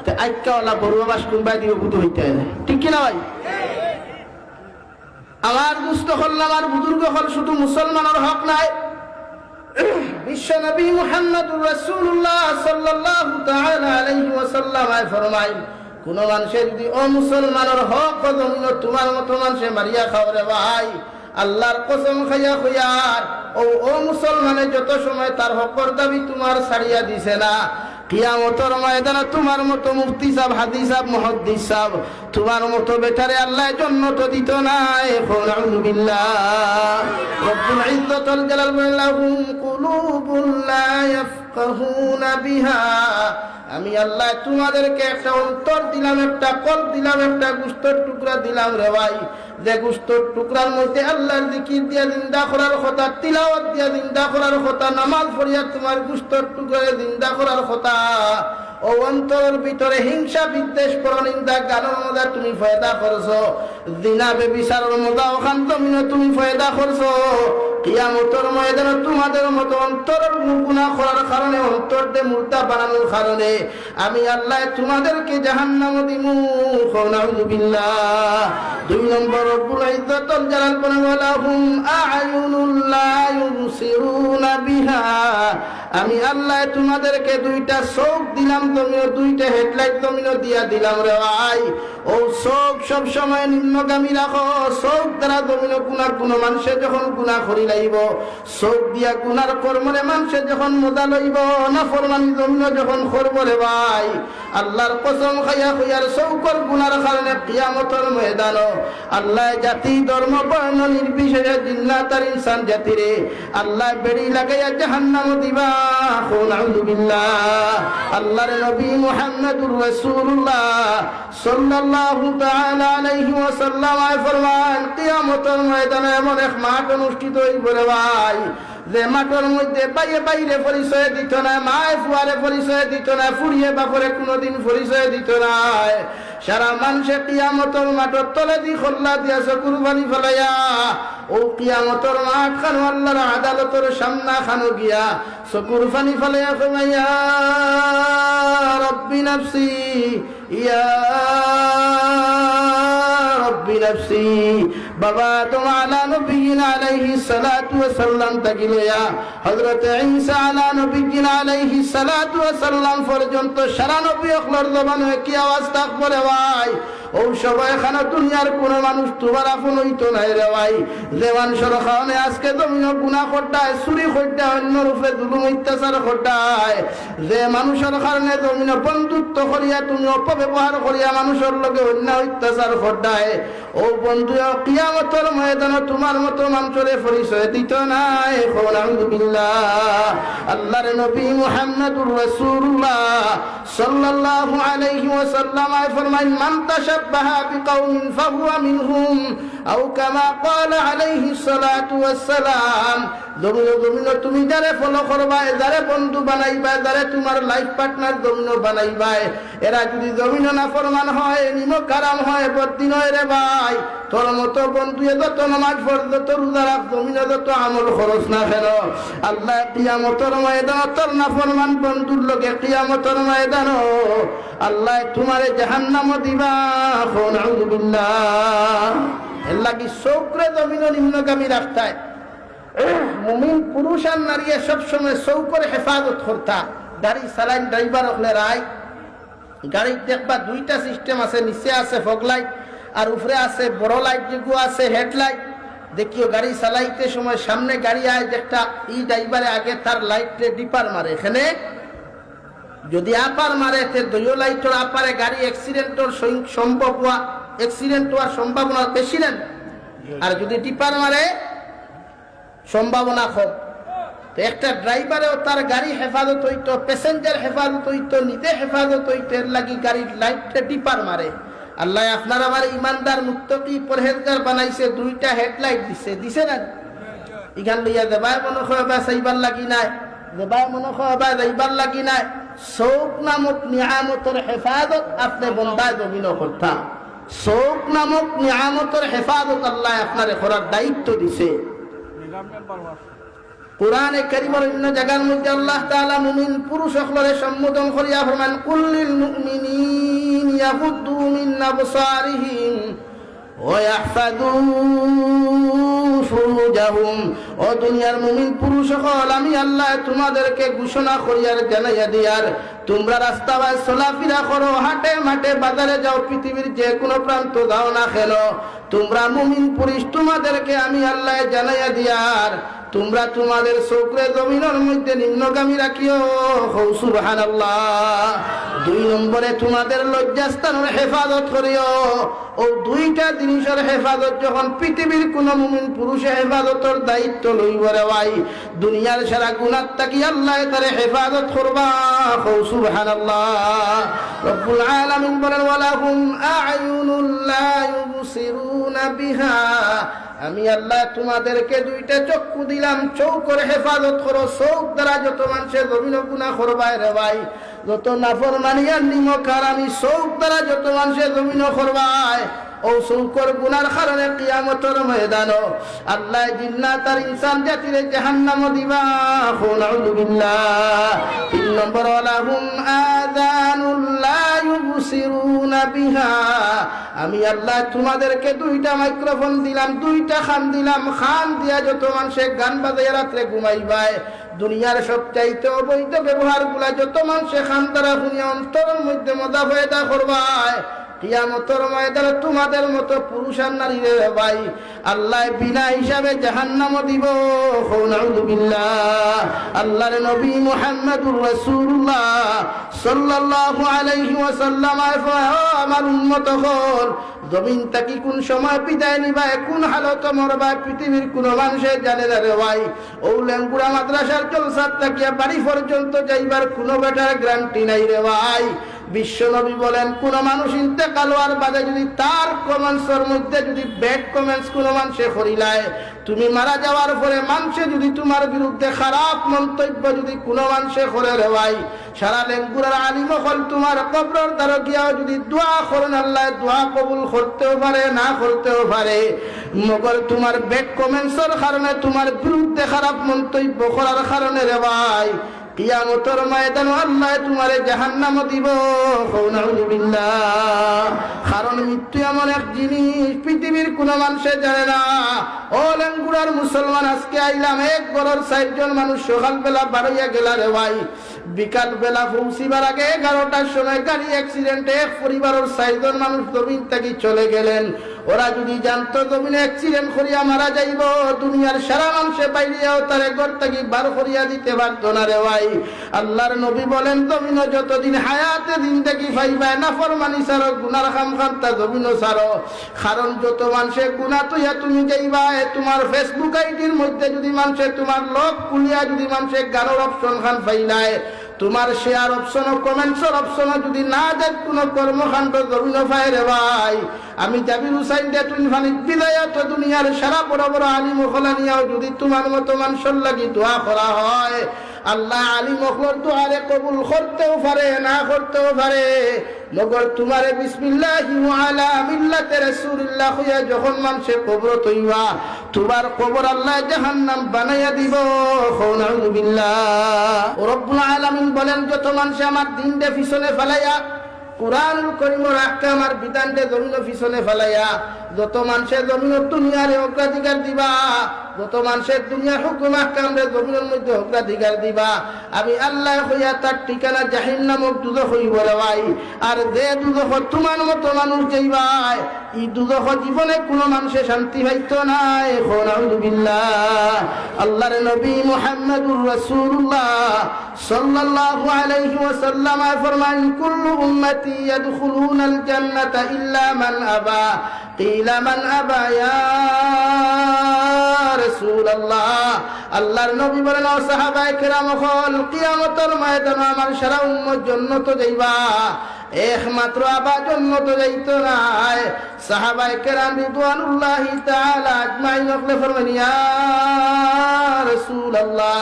তো আখ্যাওয়ালা বড়ুয়া বাস কোনবাই দিয়ে বুধ হইতে ঠিক কিনা ভাই আমার দুস্থ হল আমার বুজুর্গ হল শুধু মুসলমানের হক নাই বিশ্ব নবী মুহাম্মদুর রাসূলুল্লাহ সাল্লাল্লাহু তাআলা আলাইহি ওয়াসাল্লাম ফরমায় কোন মানুষের যদি ও মুসলমানের হক জমিন তোমার মতো মানুষে মারিয়া খাও রে ভাই আল্লাহর কসম খাইয়া খুয়ার ও মুসলমানে যত সময় তার হকের দাবি তোমার ছাড়িয়া দিছে না কিয়ামতের ময়দানে তোমার মতো মুফতি সাহেব হাদিস সাহেব মুহাদ্দিস সাহেব তোমার মতো বেটারে আল্লাহ জান্নাত দিত না আউযু বিল্লাহ রব্বুল ইজ্জাতুল জালাল লাহুম কুলুবুল লা ইয়াফকাহুনা বিহা আমি আল্লাহ তোমাদেরকে একটা অন্তর দিলাম একটা কল দিলাম একটা গোশতের টুকরা দিলাম রে ভাই যে গোশতের টুকরার মধ্যে আল্লাহর জিকির দিয়া জিন্দা করার কথা তিলাওয়াত দিয়া জিন্দা করার কথা নামাজ পড়িয়া তোমার গোশতের টুকরারে জিন্দা করার কথা ও অন্তরের ভিতরে হিংসা বিদ্বেষ পরনিন্দা গানের মজা তুমি ফায়দা করছো জিনা বেবিচারের মজা ওখান তুমি ফায়দা করছো কিয়ামতের ময়দানে তোমাদের মতো অন্তরের গুনাহ করার কারণে অন্তরতে মুর্দা বানানোর কারণে আমি আল্লাহ তোমাদেরকে জাহান্নামে দিমু নাউযু বিল্লাহ দুই নম্বর রব্বুল ইজ্জাতুল জালাল বলেন লাহুম আ'য়ুনুল লা ইউবসিরুনা বিহা আমি আল্লাহ তোমাদেরকে দুইটা চোখ দিলাম তুমিও দুইটা হেডলাইট তুমিও দিয়া দিলাম রে ভাই ও চোখ সব সময় নিম্নগামী রাখো চোখ দ্বারা তুমিও কোন মানুষের যখন গুনাহ করি লাইব চোখ দিয়া গুনার কর্মরে মানুষের যখন মজা লইব না ফরমানি তুমিও যখন করব রে ভাই আল্লাহর কসম খাইয়া খুয়ার চৌকর গুনার কারণে কিয়ামতের ময়দানে আল্লাহ জাতি ধর্ম বর্ণ নির্বিশেষে জিন্নাত আর ইনসান জাতিরে আল্লাহ বেড়ি লাগাইয়া জাহান্নামে দিবা নাউযু বিল্লাহ আল্লাহর নবী মুহাম্মদুর রাসূলুল্লাহ সাল্লাল্লাহু তাআলা আলাইহি ওয়াসাল্লাম ফরমান কিয়ামতের ময়দানে এমন এক মাঠ অনুষ্ঠিত হইবে রে ভাই যে মাঠের মধ্যে বাইরে পরিচয় দিত না মায় ফুয়ারে পরিচয় দিত না ফুরিয়ে বাপরে কোনোদিন পরিচয় দিত না সারা মানুষে কিয়ামতের মাঠের তলে দি খোল্লা দিয়াছে কুরবানি ফেলাইয়া ও কিয়ামতের মাঠ খানো আল্লাহর আদালতের সামনা খানো গিয়া চকুর পানি ফেলাইয়া কমাইয়া রব্বি নাফসি ইয়া রব্বি নাফসি বাবা আদম আলা নবিয়িনা আলাইহিস সালাতু ওয়াস সালাম তাকিলয়া হযরত ঈসা আলা নবিয়িনা আলাইহিস সালাতু ওয়াস সালাম পর্যন্ত সারা নবী অখলর জবানে কি আওয়াজ থাক বলে ভাই ও সবাই খানা দুনিয়ার কোন মানুষ তোমার আপন হইতো নাই রে ভাই যে মানুষের কারণে আজকে তুমিও গুনাহ করতায় চুরি করতায় অন্য রূপে জুলুম অত্যাচার করতায় যে মানুষের কারণে তুমিও বন্ধুত্ব করিয়া তুমি অপব্যবহার করিয়া মানুষের লগে অন্য অত্যাচার করতায় ও বন্ধু কিয়ামতের ময়দানে তোমার মতো মানুষের পরিচয় দিত নাই নাউযু বিল্লাহ আল্লাহর নবী মুহাম্মদুর রাসূলুল্লাহ সাল্লাল্লাহু আলাইহি ওয়াসাল্লাম ফরমান মান তাশাব্বাহা বিকাউমিন ফাহুয়া মিনহুম আও কামা ক্বালা আলাইহিস সালাতু ওয়াস সালাম জমিন তুমি যারে ফলো করবা যারে বন্ধু বানাইবা যারে তোমার লাইফ পার্টনার জমিন বানাইবা এরা যদি জমিন না ফরমান হয় নিমক হারাম হয় বদিন হয় রে ভাই তোর মতো বন্ধু যত নামাজ পড় যত রোজা রাখ জমিন যত আমল খরচ না কেন আল্লাহ কিয়ামতের ময়দানে তোর না ফরমান বন্ধুর লগে কিয়ামতের ময়দানে আল্লাহ তোমারে জাহান্নামে দিবা নাউযু বিল্লাহ এর লাগি চৌকরে জমিন নিম্নগামী রাখতায় মুমিন পুরুষ আর নারী সব সময় চৌকর হেফাজত করতা গাড়ি চালাইন ড্রাইভার হলে রায় গাড়ি দেখবা দুইটা সিস্টেম আছে নিচে আছে ফগ লাইট আর উপরে আছে বড় লাইট যেগুলো আছে হেডলাইট দেখিও গাড়ি চালাইতে সময় সামনে গাড়ি আয় একটা ই ড্রাইভারে আগে তার লাইটে ডিপার মারে এখানে যদি আপার মারে দুইও লাইটের আপারে গাড়ি অ্যাক্সিডেন্টের হওয়ার সম্ভাবনা বেশি নেন আর যদি ডিপার মারে সম্ভাবনা কম তো একটা ড্রাইভারেও তার গাড়ি হেফাজত হইতো প্যাসেঞ্জার হেফাজত হইতো নিজে হেফাজত হইতো এর লাগি গাড়ির লাইটটা ডিপার মারে আল্লাহ আপনার আমার ইমানদার মুত্তাকি পরহেজগার বানাইছে দুইটা হেডলাইট দিছে না ইখান লইয়া দেবাই মনে হয় চাইবার লাগি নাই যে ভাই মনে হয় যাইবার লাগি নাই চোখ নামক নিয়ামতের হেফাজত আপনি বন্দায় জমিন করতাম চোখ নামক নিয়ামতের হেফাজত আল্লাহ আপনার করার দায়িত্ব দিছে কুরআনে কারীমের অন্য জায়গার মধ্যে আল্লাহ তাআলা মুমিন পুরুষ সকলরে সম্বোধন করিয়া ফরমান কুল্লিল মুমিনিন ইয়াগুদ্দু মিন আবসারিহিম ওয়া ইয়াহফাযু ফুরুজাহুম। ও দুনিয়ার মুমিন পুরুষ সকল, আমি আল্লাহ তোমাদেরকে ঘোষণা করিয়ার জানাইয়া দিয়ার তোমরা রাস্তায় চলাফেরা করো, হাটে মাঠে বাজারে যাও, পৃথিবীর যে কোনো প্রান্ত যাও না কেন, তোমরা মুমিন পুরুষ তোমাদেরকে আমি আল্লাহ জানাইয়া দিয়ার তোমরা তোমাদের চোখে জমিনের মধ্যে নিম্নগামী রাখিও। সুবহানাল্লাহ। 2 নম্বরে তোমাদের লজ্জাস্থানের হেফাজত করিও। ও 2টা জিনিসের হেফাজত যখন পৃথিবীর কোন মুমিন পুরুষে হেফাজতের দায়িত্ব লইব রে ভাই, দুনিয়ার সারা গুনাহ থাকি আল্লাহ তারে হেফাজত করবা। সুবহানাল্লাহ। রব্বুল আলামিন বলেন ওয়ালাহুম আ'য়ুনুল লা ইউবসিরুনা বিহা, আমি আল্লাহ তোমাদেরকে 2টা চক্ষু দিলাম, চৌকের হেফাজত করো। চোখ দ্বারা যত মানুষের জমিন গুনাহ করবায় রে ভাই, যত নাফরমানি আর নিমক আর আমি চোখ দ্বারা যত মানুষের জমিন করবায়, ও চৌকর গুনার কারণে কিয়ামতের ময়দানো আল্লাহ জিন্নাত আর ইনসান জাতিরে জাহান্নাম দিবা। নাউযু বিল্লাহ। 3 নম্বর ওয়ালাহুম আযানুল লা ইউবসিরুনা বিহা, আমি আল্লাহ তোমাদেরকে 2টা মাইক্রোফোন দিলাম, 2টা খান দিলাম। খান দিয়া যত মানুষে গান বাজাইয়া রাত্রে ঘুমাইবায়, দুনিয়ার সবচাইতে অবৈধ ব্যবহার গুলা যত মানুষে খান দ্বারা শুনিয়া অন্তরের মধ্যে মজা ফয়দা করবায়, কিয়ামতের ময়দানে তোমাদের মতো পুরুষ আর নারী রে ভাই আল্লাহ বিনা হিসাবে জাহান্নাম দিব। নাউযু বিল্লাহ। আল্লাহর নবী মুহাম্মদুর রাসূলুল্লাহ সাল্লাল্লাহু আলাইহি ওয়াসাল্লাম আমার উম্মত হল, জমিন থেকে কোন সময় বিদায় নিবা, কোন হালত মরবা, পৃথিবীর কোন মানুষে জানে না রে ভাই। ও লেঙ্গুড়া মাদ্রাসার জলসার থাকিয়া বাড়ি পর্যন্ত যাইবার কোনো বেটার গ্যারান্টি নাই রে ভাই। বিশ্ব নবী বলেন, কোন মানুষ ইন্তেকাল হওয়ার বাদে যদি তার কমেন্টসের মধ্যে যদি ব্যাড কমেন্টস কোন মানুষে করিলায়, তুমি মারা যাওয়ার পরে মানুষে যদি তোমার বিরুদ্ধে খারাপ মন্তব্য যদি কোনো মানুষে করে রে ভাই, সারা লেঙ্গুরার আলিম হল তোমার কবরের দ্বারা গিয়াও যদি দোয়া করেন আল্লাহ দোয়া কবুল করতেও পারে না করতেও পারে, মগর তোমার ব্যাড কমেন্টসের কারণে তোমার বিরুদ্ধে খারাপ মন্তব্য করার কারণে রে ভাই কিয়ামতের ময়দানে আল্লাহ তোমারে জাহান্নাম দিব। নাউযু বিল্লাহ। কারণ মৃত্যু এমন এক জিনিস পৃথিবীর কোন মানুষে জানে না। ও লেঙ্গুড়ার মুসলমান, আজকে আইলাম এক ঘরের 4 জন মানুষ সকালবেলা বাড়াইয়া গেলা রে ভাই, বিকাল বেলা পৌঁছিবার আগে 11টার সময় গাড়ি অ্যাক্সিডেন্টে এক পরিবারের 4 জন মানুষ জমিন থেকে চলে গেলেন। ওরা যদি জানতো জমিনে অ্যাক্সিডেন্ট করিয়া মারা যাইব, দুনিয়ার সারা মানুষে বাইরেও তারে ঘর থেকে বার করিয়া দিতে পারত না রে ভাই। আল্লাহর নবী বলেন, জমিন যতদিন হায়াতে দিন দেখি পাইবা নাফরমানি ছাড়ো, গুনার খাম খান্তা জমিনও ছাড়ো। কারণ যত মানুষে গুনাহ তুইয়া তুমি যাইবা, তোমার ফেসবুক আইডির মধ্যে যদি মানুষে তোমার লক খুলিয়া যদি মানুষে গানের অপশন খান পাইলায়, তোমার শেয়ার অপশন ও কমেন্টসের অপশন যদি না যায় কোনো কর্মকাণ্ড জমিন পায় রে ভাই, আমি জাবির হুসাইন টুইন ফানিক বিদায়ত দুনিয়ার সারা বড় বড় আলিম ওখলা নিয়েও যদি তোমার মতো মানুষের লাগি দোয়া করা হয়, আল্লাহ আলিম ওখলার দোয়ারে কবুল করতেও পারে না করতেও পারে। মগর তোমারে বিসমিল্লাহি ওয়া আলা মিল্লাতি রাসূলিল্লাহ হইয়া যখন মানুষে কবর তৈবা, তোমার কবর আল্লাহ জাহান্নাম বানাইয়া দিব। নাউযু বিল্লাহ। রব্বুল আলামিন বলেন, যত মানুষ আমার দিনটা পিছনে ফেলাইয়া কুরআনুল কারীমের আহকাম আর বিধানটা জমিনের পিছনে ফেলাইয়া, যত মানুষের জমিনের দুনিয়ার অগ্রাধিকার দিবা, যত মানুষের দুনিয়ার হুকুম আহকামরে জমিনের মধ্যে অগ্রাধিকার দিবা, আমি আল্লাহ হইয়া তার ঠিকানা জাহিম নামক দুজখ হইব রে ভাই। আর যে দুজখ তোমার মতো মানুষ যাইবাই, এই দুজখ জীবনে কোনো মানুষের শান্তি পাইতো নাই। নাউযু বিল্লাহ। আল্লাহর নবী মুহাম্মদুর রাসূলুল্লাহ সাল্লাল্লাহু আলাইহি ওয়াসাল্লাম ফরমান, কুল্লু উম্মতি ইয়াদখুলুনাল জান্নাতা ইল্লা মান আবা। কিলা মান আবা ইয়া রাসূলুল্লাহ। আল্লাহর নবী বলেন, ও সাহাবায়ে কেরাম হল, কিয়ামতের ময়দানে আমার সারা উম্মত জান্নাতে যাইবা, একমাত্র আবা জান্নাতে যাইতো না। সাহাবায়ে কেরাম রিদওয়ানুল্লাহি তাআলা আজমাইন বলে ফরমান ইয়া রাসূলুল্লাহ,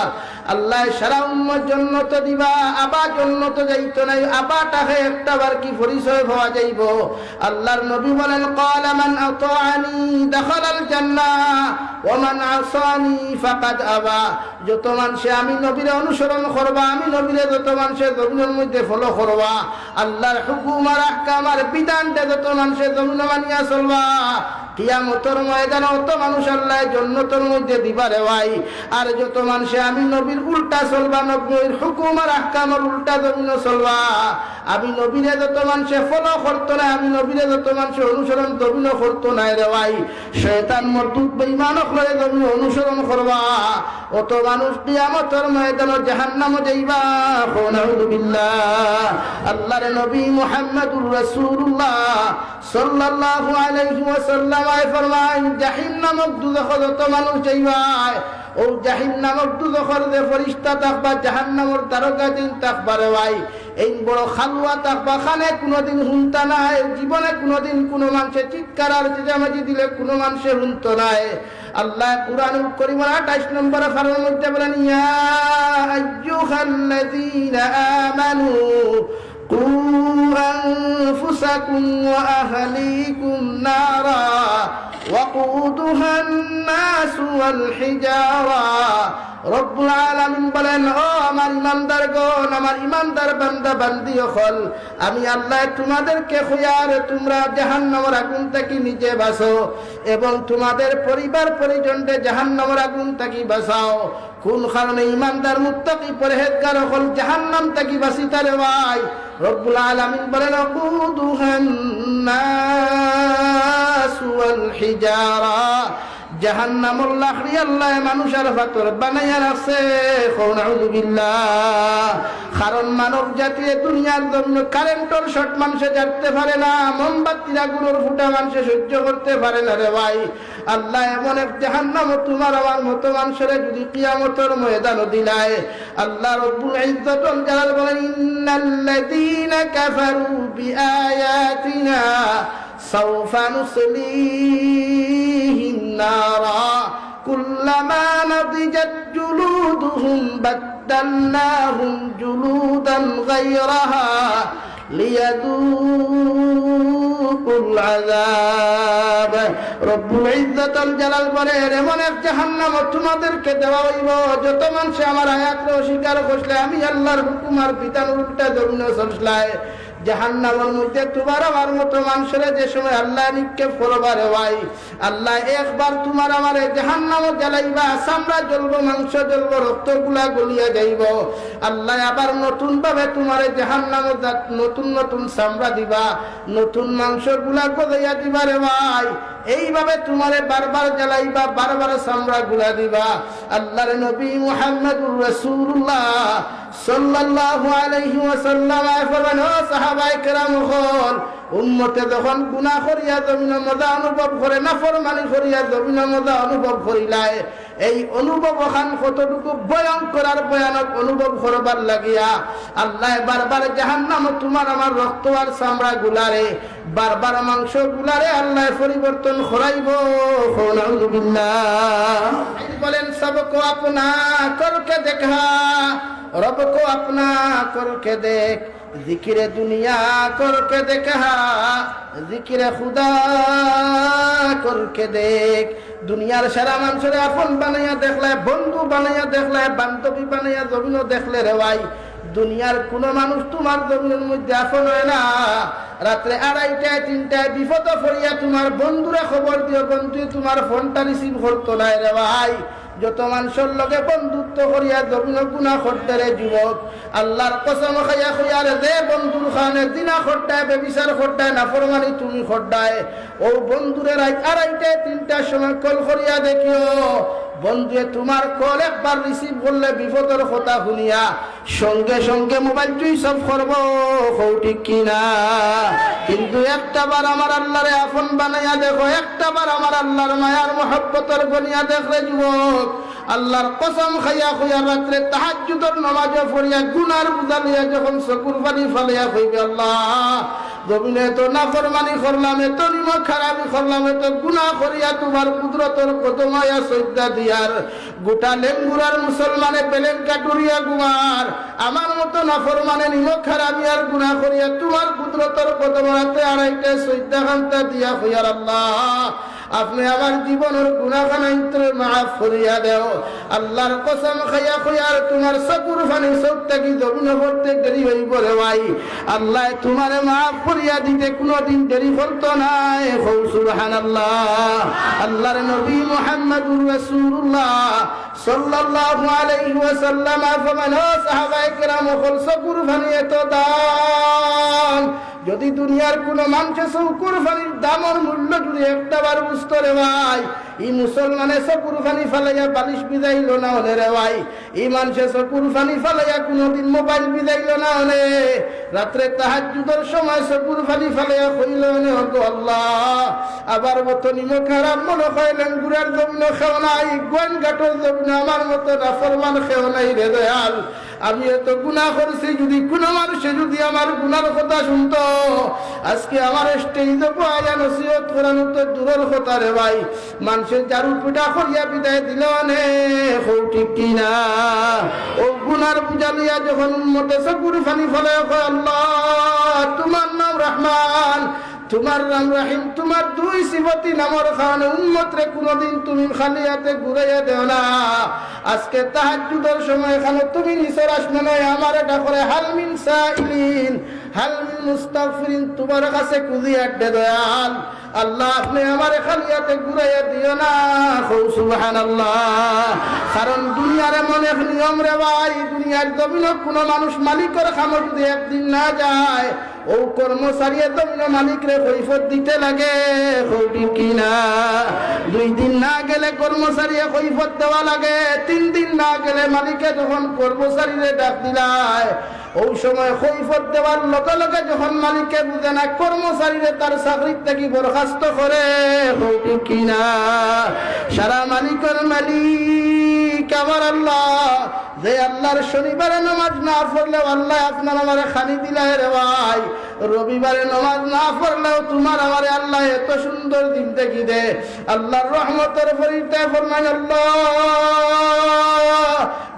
আল্লাহ সারা উম্মত জান্নাতে দিবা, আবা জান্নাতে যাইতো না, আবাটাকে একটাবার কি পরিচয় পাওয়া যাইব? আল্লাহর নবী বলেন ক্বালা মান আতাআনি দাখালাল জান্নাহ ওয়া মান আসানি ফাকাদ আবা। যত মানুষে আমি নবীর অনুসরণ করবা, আমি নবীর যত মানুষের জমিনের মধ্যে ফলো করবা, আল্লাহর হুকুম আর আহকাম আর বিধানটা যত মানুষের জমিন মানিয়া চলবা, কিয়ামতের ময়দানে অত মানুষ আল্লাহ জান্নাতের মধ্যে দিবা রে ভাই। আর যত মানুষে আমি নবীর উল্টা চলবা, নবীর হুকুম আর আহকামের উল্টা জমিনে চলবা, আমি নবীরে যত মানুষে ফলো করতো না, আমি নবীরে যত মানুষে অনুসরণ জমিনে করতো না রে ভাই, শয়তান মরদুদ বেঈমানক লয়ে জমিনে অনুসরণ করবা, অত মানুষ কিয়ামতের ময়দানে জাহান্নামে যাইবা। নাউযু বিল্লাহ। আল্লাহর নবী মুহাম্মদুর রাসূলুল্লাহ সাল্লাল্লাহু আলাইহি ওয়াসাল্লাম ফরমায় জাহিম নামক দুজখে যত মানুষ যাইবা, ও জাহিম নামক দুজখের যে ফেরেশতা থাকবা, জাহান্নামের তারকাদিন থাকবা রে ভাই, এই বড় খালুয়া থাকবা, খানে কোনোদিন হুনতা নাই, জীবনে কোনোদিন কোনো মানুষের চিৎকার আর চেঁচামেচি দিলে কোনো মানুষের হুনতো নাই। আল্লাহ কুরআনুল কারীমের 28 নম্বর ফারের মধ্যে বলেন ইয়া আইয়ুহাল্লাযীনা আমানু কু আনফুসাকুম ওয়া আহলিকুম নারা ওয়াকুদুহান নাস ওয়াল হিজারা। রব্বুল আলামিন বলেন ও আমার ইমানদারগণ, আমার ইমানদার বান্দা বান্দি হল, আমি আল্লাহ তোমাদেরকে খুয়ার তোমরা জাহান্নামের আগুন থেকে নিজে বাঁচো এবং তোমাদের পরিবার পরিজনকে জাহান্নামের আগুন থেকে বাঁচাও। কোন কারণে ইমানদার মুত্তাকি পরহেজগার হল জাহান্নাম থেকে বাঁচিতারে ভাই? রব্বুল আলামিন বলেন ওয়াকুদুহান নাস ওয়াল হিজারা, জাহান্নামুল লাখরি আল্লাহ মানুষের পাথর বানাইয়া রাখছে। নাউযু বিল্লাহ। কারণ মানব জাতি দুনিয়ার জন্য কারেন্টর শর্ট মানুষে জানতে পারে না, মোমবাতির আগুনের ফুটা মানুষে সহ্য করতে পারে না রে ভাই। আল্লাহ এমন এক জাহান্নাম তোমার আমার মতো মানুষের যদি কিয়ামতের ময়দানে দিলায়, আল্লাহ রব্বুল ইজ্জত ওয়াল জালাল বলেন ইন্নাল্লাযীনা কাফারু বিআয়াতিনা সাওফা নুসলিহিম নারা কুল্লামা নাদিজাত জুলুদুহুম বাদদালনাহুম জুলুদান গায়রাহা লিয়াযুকুল আযাব। রব্বুল ইজ্জত ওয়াল জালাল বলেন এমন এক জাহান্নাম তোমাদেরকে দেওয়া হইব, যত মানুষ আমার আয়াতকে অস্বীকার করলে, আমি আল্লাহর হুকুম আর বিধান উল্টা জমিনে চলছলায়, জাহান্নামের মধ্যে তোমার আমার মতো মানুষের যে সময় আল্লাহ নিক্ষেপ করবারে ভাই, আল্লাহ একবার তোমার আমার জাহান্নামে জ্বালাইবা, চামড়া জ্বলবো, মাংস জ্বলবো, রক্তগুলা গলিয়া যাইব। আল্লাহ আবার নতুন ভাবে তোমার জাহান্নামে নতুন নতুন চামড়া দিবা, নতুন মাংস গুলা গলাইয়া দিবারে ভাই। এইভাবে তোমারে বারবার জ্বালাইবা, বারবার চামড়া গুলা দিবা। আল্লাহর নবী মুহাম্মদুর রাসূলুল্লাহ সাল্লাল্লাহু আলাইহি ওয়াসাল্লাম ফরমান ও সাহাবায়ে কেরাম হল, উম্মতে যখন গুনাহ করিয়া জমিনে মজা অনুভব করে, নাফরমানি করিয়া জমিনে মজা অনুভব করিলায়, এই অনুভব খান কতটুকু ভয়ঙ্কর আর ভয়ানক অনুভব করবার লাগিয়া আল্লাহ বারবার জাহান্নাম তোমার আমার রক্ত আর চামড়া গুলারে, বারবার মাংস গুলারে আল্লাহ পরিবর্তন করাইব। নাউযু বিল্লাহ। বলেন সবকো আপনা করকে দেখা, रब को अपना करके देख, जिक्र दुनिया करके देखा, जिक्र खुदा करके देख। दुनियार सारा মানুষের আপন বানাইয়া দেখলে, বন্ধু বানাইয়া দেখলে, বান্ধবী বানাইয়া জমিন দেখলে রে ভাই, দুনিয়ার কোন মানুষ তোমার জমিনের মধ্যে আপন হয় না। রাত্রে 2:30 3টায় বিপদ পড়িয়া তোমার বন্ধুরা খবর দিও, বন্ধু তোমার ফোনটা রিসিভ করতো না রে ভাই। যত মানুষের লগে বন্ধুত্ব করিয়া জমিন গুনাহ করতে রে যুবক, আল্লাহর কসম খাইয়া খুয়ার যে বন্ধুর খানে দিনা খড্ডায়, বেবিচার খড্ডায়, নাফরমানি তুমি খড্ডায়, ও বন্ধুরে রাত 2:30 3টার সময় কল করিয়া দেখিও, বন্ধুয়ে তোমার কল একবার রিসিভ করলে বিপদের কথা শুনিয়া সঙ্গে সঙ্গে মোবাইল সুইচ অফ করবো, ঠিক কিনা? কিন্তু একটাবার আমার আল্লাহরে আপন বানাইয়া দেখো, একটাবার আমার আল্লাহর মায়ার মহব্বতের গনিয়া দেখলে যুবক, আল্লাহর কসম খাইয়া কইয়া রাত্রে তাহাজ্জুদের নামাজে পড়িয়া গুনার বোঝা লইয়া যখন চকুর পানি ফালাইয়া কইবে আল্লাহ জমিনে এত নাফরমানি করলাম, এত নিমক খারাপি করলাম, এত গুনাহ করিয়া তোমার কুদরতের কত মায়া সজ্জা দিয়ার গোটা লেঙ্গুরার মুসলমানে বেলেন কাটুরিয়া গুমার আমার মতো নাফরমানে নিমক খারাপি আর গুনাহ করিয়া তোমার কুদরতের কত মারাতে আড়াইটা সজ্জা খান্তা দিয়া হইয়ার আল্লাহ আপনি আমার জীবনের গুনাহখানা ইন্তরে মাফ করিয়া দেও। আল্লাহর কসম খাইয়া কইয়ার তোমার চকুর পানি চোখ থেকে জমিনে পড়তে দেরি হইব রে ভাই, আল্লাহ তোমারে মাফ করিয়া দিতে কোনোদিন দেরি করতো নাই। সুবহানাল্লাহ। আল্লাহর নবী মুহাম্মদুর রাসূলুল্লাহ সাল্লাল্লাহু আলাইহি ওয়াসাল্লাম ফরমানো সাহাবায়ে কেরাম কল চকুর পানি এত দাম, যদি দুনিয়ার কোন মানুষের চকুর পানির দামের মূল্য যদি একটাবার বুঝতো রে ভাই, এই মুসলমানের চকুর পানি ফালাইয়া বালিশ বিজাইল না হলে রে ভাই, এই মানুষের চকুর পানি ফালাইয়া কোনোদিন মোবাইল বিজাইল না হলে, রাত্রে তাহাজ্জুদের সময় চকুর পানি ফালাইয়া কইল না হতো আল্লাহ আবার মতো নিমক খারাপ মনে কইলেন গুড়ার জমিন খেও নাই, গোয়ান ঘাটের জমিন আমার মতো নাফরমান খেও নাই রে দয়াল। আমি এত গুনাহ করছি, যদি কোনো মানুষে যদি আমার গুনার কথা শুনতো আজকে আমার স্টেজে পাইয়া নসিহত করানো তো দূরের কথা রে ভাই, মানুষের জারু পিঠা করিয়া বিদায় দিল অনেক ঠিক কিনা। ও গুনার পূজা লইয়া যখন উম্মতে চকুর পানি ফলে আল্লাহ তোমার নাম রহমান, তোমার নাম রাহিম, তোমার দুই সিফতি নামের কারণে উম্মতরে কোনদিন তুমি খালি হাতে ঘুরাইয়া দেও না। আজকে তাহাজ্জুদের সময় এখানে তুমি নিচের আসমানে আমার এটা করে হাল মিন সাইলিন হাল মিন মুস্তাগফিরিন তোমার কাছে কুজিয়া দে দয়াল আল্লাহ আপনি আমার খালি হাতে ঘুরাইয়া দিও না। সুবহানাল্লাহ। কারণ দুনিয়ার এমন এক নিয়ম রে ভাই, দুনিয়ার জমিনে কোনো মানুষ মালিকের খামর যদি একদিন না যায় ও কর্মচারী জমিন মালিকরে কৈফত দিতে লাগে কিনা। 2 দিন না গেলে কর্মচারী কৈফত দেওয়া লাগে, 3 দিন না গেলে মালিকে যখন কর্মচারীরে ডাক দিলায় ওই সময় কৈফত দেওয়ার লগে লগে যখন মালিকে বুঝে না কর্মচারীরে তার চাকরির থেকে বরখাস্ত করে কিনা। সারা মালিকের মালিক আমার আল্লাহ, যে আল্লাহর শনিবারে নামাজ না পড়লেও আল্লাহ আপনার আমার খানি দিলায় রে ভাই, রবিবারে নামাজ না পড়লেও তোমার আমার আল্লাহ এত সুন্দর দিন দেখি দে। আল্লাহর রহমতের পরিচয় ফরমান আল্লাহ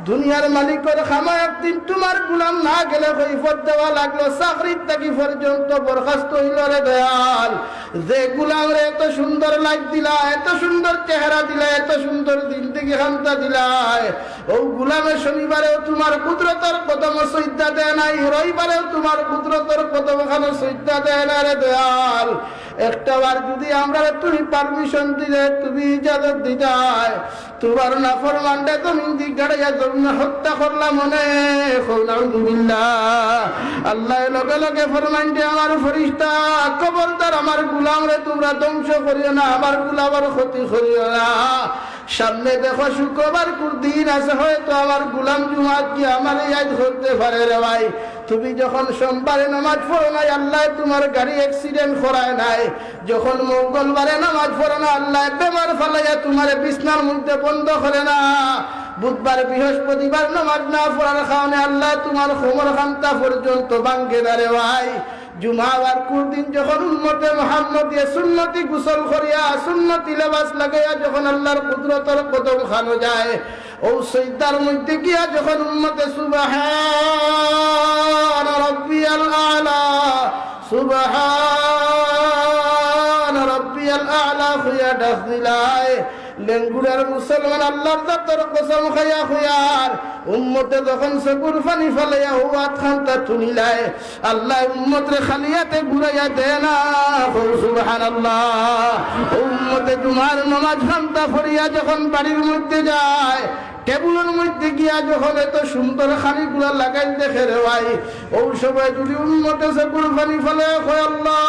দুনিয়ার মালিকের খামা একদিন তোমার গুলাম না গেলে কৈফত দেওয়া লাগলো, চাকরির থেকে পর্যন্ত বরখাস্ত হইল রে দয়াল। যে গুলাম রে এত সুন্দর লাইফ দিলা, এত সুন্দর চেহারা দিলা, এত সুন্দর দিন থেকে খামতা দিলায়, ও গুলামের শনিবারেও তোমার কুদরতের কদম সজ্জা দেয় নাই, রবিবারেও তোমার কুদরতের কদম খানো সজ্জা দেয় না রে দয়াল। একটা বার যদি আমরা তুমি পারমিশন দিলে, তুমি ইজাজত দিতাই, তোমার নাফরমানটা তুমি দিগাড়াইয়া জমিনে হত্যা করলাম মনে আল্লাহ লগে লগে ফরমান যে আমার ফেরেশতা খবরদার আমার গুলাম রে তোমরা ধ্বংস করিও না, আমার গুলামের ক্ষতি করিও না। সামনে দেখো শুক্রবার দিন আছে, হয়তো আমার গুলাম জুমাত কি আমার ইয়াদ করতে পারে রে ভাই। তুমি যখন সোমবারে নামাজ পড়ো নাই আল্লাহ তোমার গাড়ি অ্যাক্সিডেন্ট করায় নাই, যখন মঙ্গলবারে নামাজ পড়ো না আল্লাহ বেমার ফালাইয়া তোমার বিছনার মধ্যে বন্ধ করে না, বুধবার বৃহস্পতিবার নামাজ না পড়ার কারণে আল্লাহ তোমার কোমর খান্তা পর্যন্ত ভাঙ্গে না রে ভাই। জুমাবার দিন যখন উম্মতে মুহাম্মদী সুন্নতি গোসল করিয়া সুন্নতি লেবাস লাগাইয়া যখন আল্লাহর কুদরতের কদম খানো যায়, ও সিজদার মধ্যে গিয়া যখন উম্মতে সুবহান রাব্বিয়াল আলা সুবহান রাব্বিয়াল আলা হইয়া ডাক দিলায়, লেঙ্গুড়ার মুসলমান আল্লাহর দপ্তর কসম খাইয়া হইয়ার উম্মতে যখন চকুর পানি ফেলাইয়া হুয়াত খান্তা তুলিলায়, আল্লাহ উম্মতরে খালিয়াতে ঘুরাইয়া দেয় না। সুবহানাল্লাহ। উম্মতে জুমার নামাজ খান্তা পড়িয়া যখন বাড়ির মধ্যে যায়, টেবুলের মধ্যে গিয়া যখন এত সুন্দর খানিগুলা লাগাই দেখে রে ভাই, ওই সময় যদি উম্মতে চকুর পানি ফেলে আল্লাহ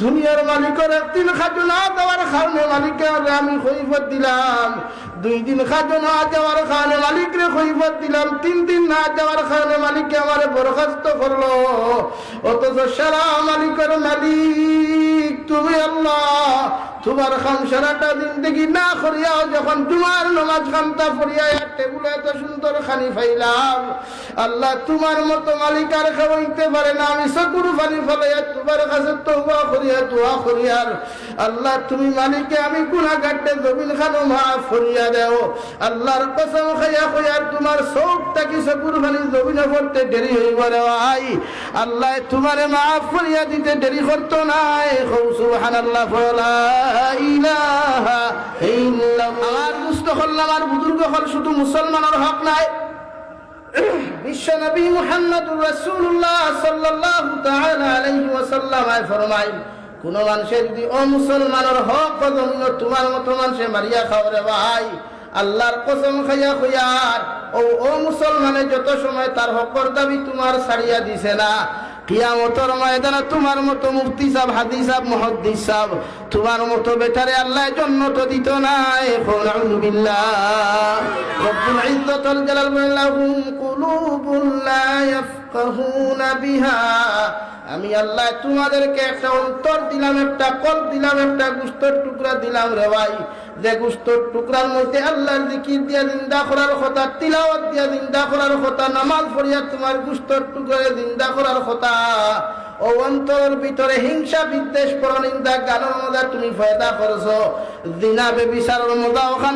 দুনিয়ার মালিকের একদিন খাদ্য না দেওয়ার কারণে মালিককে আমি কৈফত দিলাম, 2 দিন খাদ্য না দেওয়ার কারণে মালিকরে কৈফত দিলাম, 3 দিন না দেওয়ার কারণে মালিককে আমার বরখাস্ত করলো, অথচ সারা মালিকের মালিক তুমি আল্লাহ, তোমার খাম সারাটা জিন্দগি না করিয়াও যখন তোমার নামাজ খামটা পড়িয়া টেবিলে এত সুন্দর খানি পাইলাম, আল্লাহ তোমার মতো মালিক আর খাওয়াইতে পারে না। আমি চকুর পানি ফলাইয়া তোমার কাছে তওবা করিয়া দোয়া করিয়ার, আল্লাহ তুমি মালিকে আমি গুনাহগারকে জমিন খানো মাফ করিয়া দেও। আল্লাহর কসম খাইয়া কইয়া তোমার চোখটা কি চকুর পানি জমিনে পড়তে দেরি হইব রে ভাই, আল্লাহ তোমারে মাফ করিয়া দিতে দেরি করতো নাই। সুবহানাল্লাহ, লা ইলাহা ইল্লাল্লাহ। আমার দুস্থ হল, আমার বুজুর্গ হল, শুধু মুসলমানের হক নাই, বিশ্ব নবী মুহাম্মদুর রাসূলুল্লাহ সাল্লাল্লাহু তাআলা আলাইহি ওয়াসাল্লাম ফরমায়, কোন মানুষের যদি ও মুসলমানের হক জমিন তোমার মতো মানুষে মারিয়া খাও রে ভাই, আল্লাহর কসম খাইয়া কইয়ার ও মুসলমানে যত সময় তার হকর দাবি তোমার ছাড়িয়া দিছে না, কিয়ামতের ময়দানে তোমার মতো মুফতি সাহেব, হাদিস সাহেব, মুহাদ্দিস সাহেব, তোমার মতো বেটারে আল্লাহ জান্নাত দিত না। আউযু বিল্লাহ। রব্বুল ইজ্জাতুল জালাল লাহুম কুলুবুন লা ইয়াফকাহুনা বিহা। আমি আল্লাহ তোমাদেরকে একটা অন্তর দিলাম, একটা কল দিলাম, একটা গোশতের টুকরা দিলাম রে ভাই, যে গোশতের টুকরার মধ্যে আল্লাহর জিকির দিয়া জিন্দা করার কথা, তিলাওয়াত দিয়া জিন্দা করার কথা, নামাজ পড়িয়া তোমার গোশতের টুকরারে জিন্দা করার কথা। ও অন্তরের ভিতরে হিংসা, বিদ্বেষ, পরনিন্দা, গানের মজা তুমি ফায়দা করছো, জিনা বেবিচারের মজা ওখান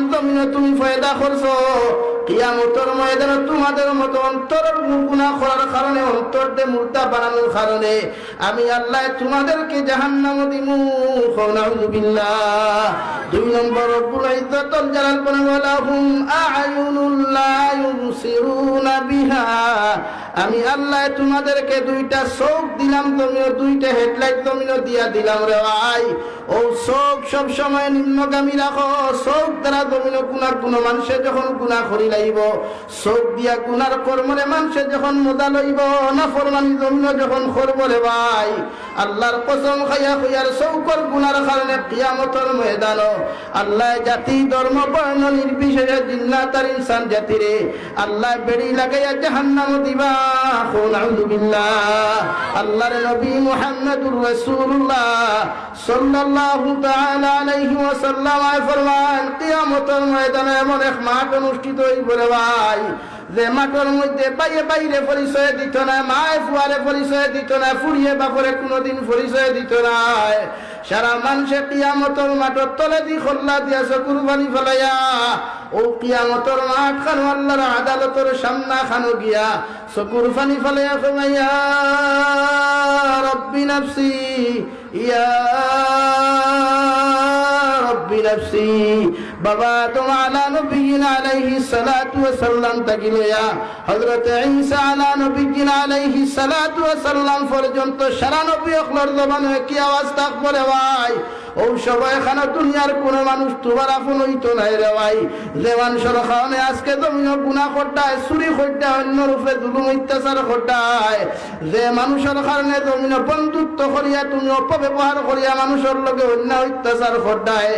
তুমি ফায়দা করছো। কিয়ামতের ময়দানে তোমাদের মতো অন্তরের গুনাহ করার কারণে, অন্তরকে মুর্দা বানানোর কারণে আমি আল্লাহ তোমাদেরকে জাহান্নামে দিমু। নাউযু বিল্লাহ। 2 নম্বর, রব্বুল ইজ্জাতুল জালাল বলেন, ওয়ালাহুম আ'য়ুনুল লা ইউবসিরুনা বিহা। আমি আল্লাহ তোমাদেরকে 2টা চোখ দিলাম, তুমিও 2টা হেডলাইট তুমিও দিয়া দিলাম রে ভাই। ও চোখ সব সময় নিম্নগামী রাখো, চোখ দ্বারা তুমিও গুনাহ, কোন মানুষে যখন গুনাহ করি লাইব, চোখ দিয়া গুনার কর্মরে মানুষে যখন মজা লইব, না ফরমানি তুমিও যখন করবো রে ভাই, আল্লাহর কসম খাইয়া কইয়ার চৌকর গুনার কারণে কিয়ামতের ময়দানে আল্লাহ জাতি, ধর্ম, বর্ণ নির্বিশেষে জিন্নাত আর ইনসান জাতিরে আল্লাহ বেড়ি লাগাইয়া জাহান্নামে দিবা। নাউযু বিল্লাহ। আল্লাহর নবী মুহাম্মদুর রাসূলুল্লাহ সাল্লাল্লাহু তাআলা আলাইহি ওয়াসাল্লাম ফরমান, কিয়ামতের ময়দানে এমন এক মাঠ অনুষ্ঠিত হইব রে ভাই, যে মাঠের মধ্যে বাইরে বাইরে পরিচয় দিত না, মায় ফুয়ারে পরিচয় দিত না, ফুরিয়ে বাপরে কোনোদিন পরিচয় দিত না। সারা মানুষে কিয়ামতের মাঠের তলে দি খোল্লা দিয়াছে কুরবানি ফেলাইয়া। ও কিয়ামতের মাঠ খানো আল্লাহর আদালতের সামনা খানো গিয়া চকুর পানি ফেলাইয়া কমাইয়া, রব্বি নাফসি ইয়া রব্বি নাফসি। বাবা তোমা আলা নবিয়িনা আলাইহিস সালাতু ওয়াস সালাম তাকিলয়া হযরত ঈসা আলা নবিয়িনা আলাইহিস সালাতু ওয়াস সালাম পর্যন্ত সারা নবী অখলর জবানে কি আওয়াজ থাকবে ভাই। ও সবাই খানা দুনিয়ার কোন মানুষ তোমার আপন হইতো নাই রে ভাই, যে মানুষের কারণে আজকে জমিন গুনাহ করতায়, চুরি করতায়, অন্য রূপে জুলুম অত্যাচার করতায়, যে মানুষের কারণে জমিন বন্ধুত্ব করিয়া তুমি অপব্যবহার করিয়া মানুষের লগে অন্য অত্যাচার করতায়,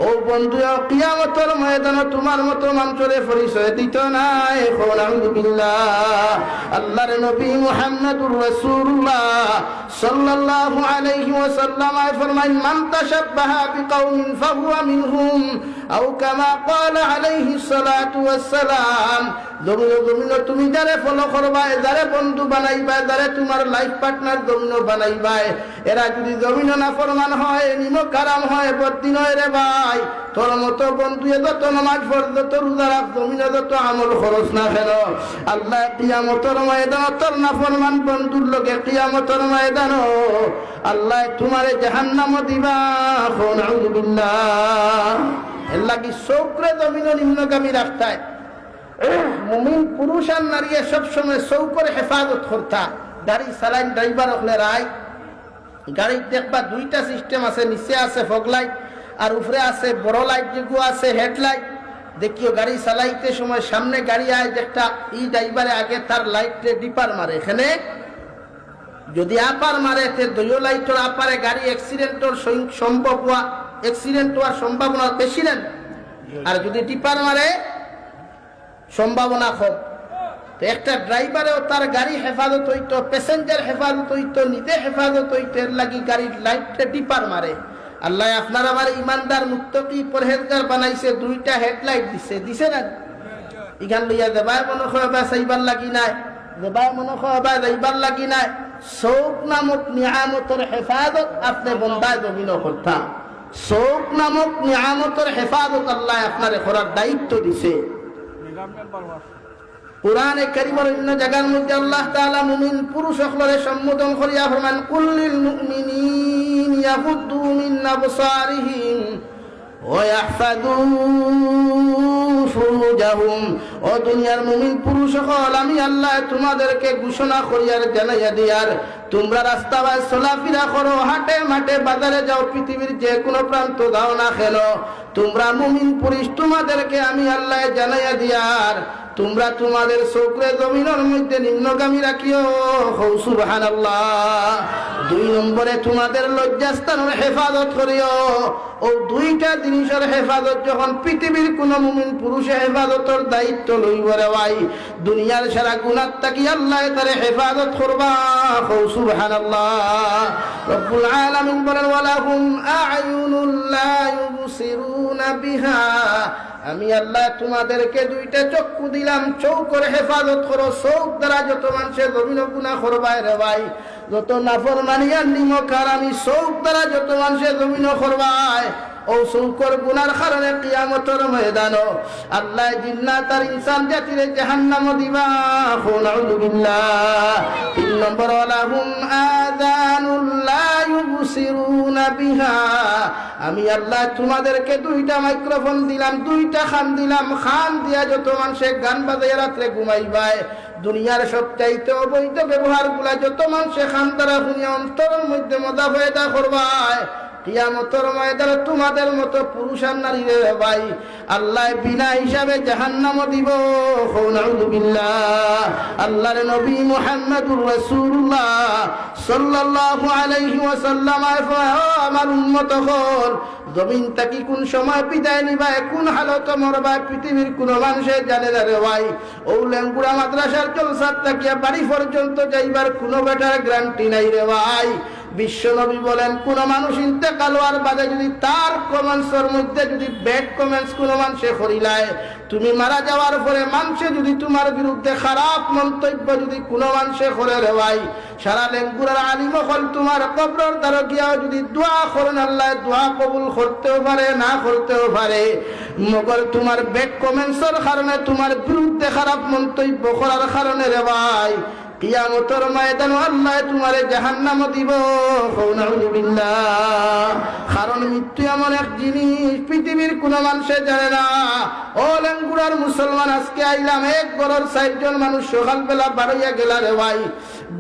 ও বন্ধু কিয়ামতের ময়দানে তোমার মতো মানুষের পরিচয় দিত নাই। নাউযু বিল্লাহ। আল্লাহর নবী মুহাম্মদুর রাসূলুল্লাহ সাল্লাল্লাহু আলাইহি ওয়াসাল্লাম ফরমায়, মান তাশাব্বাহা বিকাউমিন ফাহুয়া মিনহুম আও কামা ক্বালা আলাইহিস সালাতু ওয়াস সালাম। জমিন তুমি যারে ফলো করবা, যারে বন্ধু বানাইবা, যারে তোমার লাইফ পার্টনার জমিন বানাইবা, এরা যদি জমিন না ফরমান হয়, নিমক হারাম হয়, বদ্দিন হয় রে ভাই, তোর মতো বন্ধু যত নামাজ পড়, যত রোজা রাখ, জমিনে যত আমল খরচ না কেন, আল্লাহ কিয়ামতের ময়দানে তোর না ফরমান বন্ধুর লোকে কিয়ামতের ময়দানে আল্লাহ তোমারে জাহান্নামে দিবা। নাউযু বিল্লাহ। এর লাগি চৌকরে জমিন নিম্নগামী রাখতায় মুমিন পুরুষ আর নারী সবসময় চৌকরে হেফাজত করতা। গাড়ি চালাইন ড্রাইভার হলে রায়, গাড়ি দেখবা 2টা সিস্টেম আছে, নিচে আছে ফগ লাইট আর উপরে আছে বড় লাইট, যেগুলো আছে হেডলাইট। দেখিও গাড়ি চালাইতে সময় সামনে গাড়ি আয়, একটা ড্রাইভারে আগে তার লাইটে ডিপার মারে, এখানে যদি আপার মারে তে 2 লাইটের আপারে গাড়ি অ্যাক্সিডেন্টের সম্ভব হওয়া, অ্যাক্সিডেন্ট হওয়ার সম্ভাবনা বেশি নেন, আর যদি ডিপার মারে সম্ভাবনা কম। তো একটা ড্রাইভারেও তার গাড়ি হেফাজত হইতো, প্যাসেঞ্জার হেফাজত হইতো, নিজে হেফাজত হইতো, এর লাগি গাড়ির লাইটে ডিপার মারে। আল্লাহ আপনার আমার ইমানদার মুত্তাকি পরহেজগার বানাইছে, দুইটা হেডলাইট দিছে না? ইখান লইয়া দেবাই মনে খোয়াবা চাইবার লাগি নাই, দেবাই মনে খোয়াবা যাইবার লাগি নাই। চৌক নামক নিয়ামতের হেফাজত আপনি বন্দায় জমিন করতা। চৌক নামক নিয়ামতের হেফাজত আল্লাহ আপনার করার দায়িত্ব দিছে। কুরআনে কারীমের অন্য জায়গার মধ্যে আল্লাহ তাআলা মুমিন পুরুষ সকলের সম্বোধন করিয়া ফরমান, কুল্লিল মুমিনিন ইয়াগুদ্দু মিন আবসারিহিম ওয়া ইয়াহফাযু ফুরুজাহুম। ও দুনিয়ার মুমিন পুরুষ সকল, আমি আল্লাহ তোমাদেরকে ঘোষণা করিয়ার জানাইয়া দিয়ার, তোমরা রাস্তায় চলাফেরা করো, হাটে মাঠে বাজারে যাও, পৃথিবীর যে কোনো প্রান্ত দাও না কেন, তোমরা মুমিন পুরুষ তোমাদেরকে আমি আল্লাহ জানাইয়া দিয়ার, তোমরা তোমাদের চোখে জমিনের মধ্যে নিম্নগামী রাখিও। সুবহানাল্লাহ। 2 নম্বরে তোমাদের লজ্জাস্থানের হেফাজত করিও। ও দুইটা জিনিসের হেফাজত যখন পৃথিবীর কোন মুমিন পুরুষে হেফাজতের দায়িত্ব লইব রে ভাই, দুনিয়ার সারা গুনাহ থাকি আল্লাহ তারে হেফাজত করবা। সুবহানাল্লাহ। রব্বুল আলামিন বলেন, ওয়ালাহুম আ'য়ুনুন লা ইউবসিরুনা বিহা। আমি আল্লাহ তোমাদেরকে 2টা চক্ষু দিলাম, চৌকের হেফাজত করো। চৌক দ্বারা যত মানুষের জমিন গুনাহ করবায় রে ভাই, যত নাফরমানি আর নিমখার, আমি চৌক দ্বারা যত মানুষের জমিন করবায়, ও চৌকর গুনার কারণে কিয়ামতের ময়দানও আল্লাহ জিন্নাত আর ইনসান জাতিরে জাহান্নাম দিবা। নাউযু বিল্লাহ। 3 নম্বর, ওয়ালাহুম আযানুল লা ইউবসিরুনা বিহা। আমি আল্লাহ তোমাদেরকে 2টা মাইক্রোফোন দিলাম, 2টা খান দিলাম। খান দিয়া যত মানুষে গান বাজাইয়া রাত্রে ঘুমাইবায়, দুনিয়ার সবচাইতে অবৈধ ব্যবহারগুলা যত মানুষে খান দ্বারা শুনিয়া অন্তরের মধ্যে মজা ফয়দা করবায়, কিয়ামতের ময়দানে তোমাদের মতো পুরুষ আর নারী রে ভাই আল্লাহ বিনা হিসাবে জাহান্নাম দিব। নাউযু বিল্লাহ। আল্লাহর নবী মুহাম্মদুর রাসূলুল্লাহ সাল্লাল্লাহু আলাইহি ওয়াসাল্লাম, আমার উম্মত হল, জমিন তাকি কোন সময় বিদায় নিবা, কোন হালত মরবা, পৃথিবীর কোন মানুষে জানে না রে ভাই। ও লেঙ্গুড়া মাদ্রাসার জলসাত তাকিয়া বাড়ি পর্যন্ত যাইবার কোনো বেটার গ্যারান্টি নাই রে ভাই। বিশ্ব নবী বলেন, কোন মানুষ ইন্তেকাল হওয়ার বাদে যদি তার কমেন্টসের মধ্যে যদি ব্যাড কমেন্টস কোন মানুষে করিলায়, তুমি মারা যাওয়ার পরে মানুষে যদি তোমার বিরুদ্ধে খারাপ মন্তব্য যদি কোন মানুষে করে রে ভাই, সারা লেঙ্গুরার আলিম হল তোমার কবরের দ্বারা গিয়াও যদি দোয়া করেন, আল্লাহ দোয়া কবুল করতেও পারে, না করতেও পারে। মগর তোমার ব্যাড কমেন্টসের কারণে, তোমার বিরুদ্ধে খারাপ মন্তব্য করার কারণে রে ভাই, কিয়ামতের ময়দানে আল্লাহ তোমারে জাহান্নাম দিব। নাউযু বিল্লাহ। কারণ মৃত্যু এমন এক জিনিস পৃথিবীর কোন মানুষে জানে না। ও লেঙ্গুড়ার মুসলমান, আজকে আইলাম, এক ঘরের 4 জন মানুষ সকালবেলা বাড়াইয়া গেলা রে ভাই,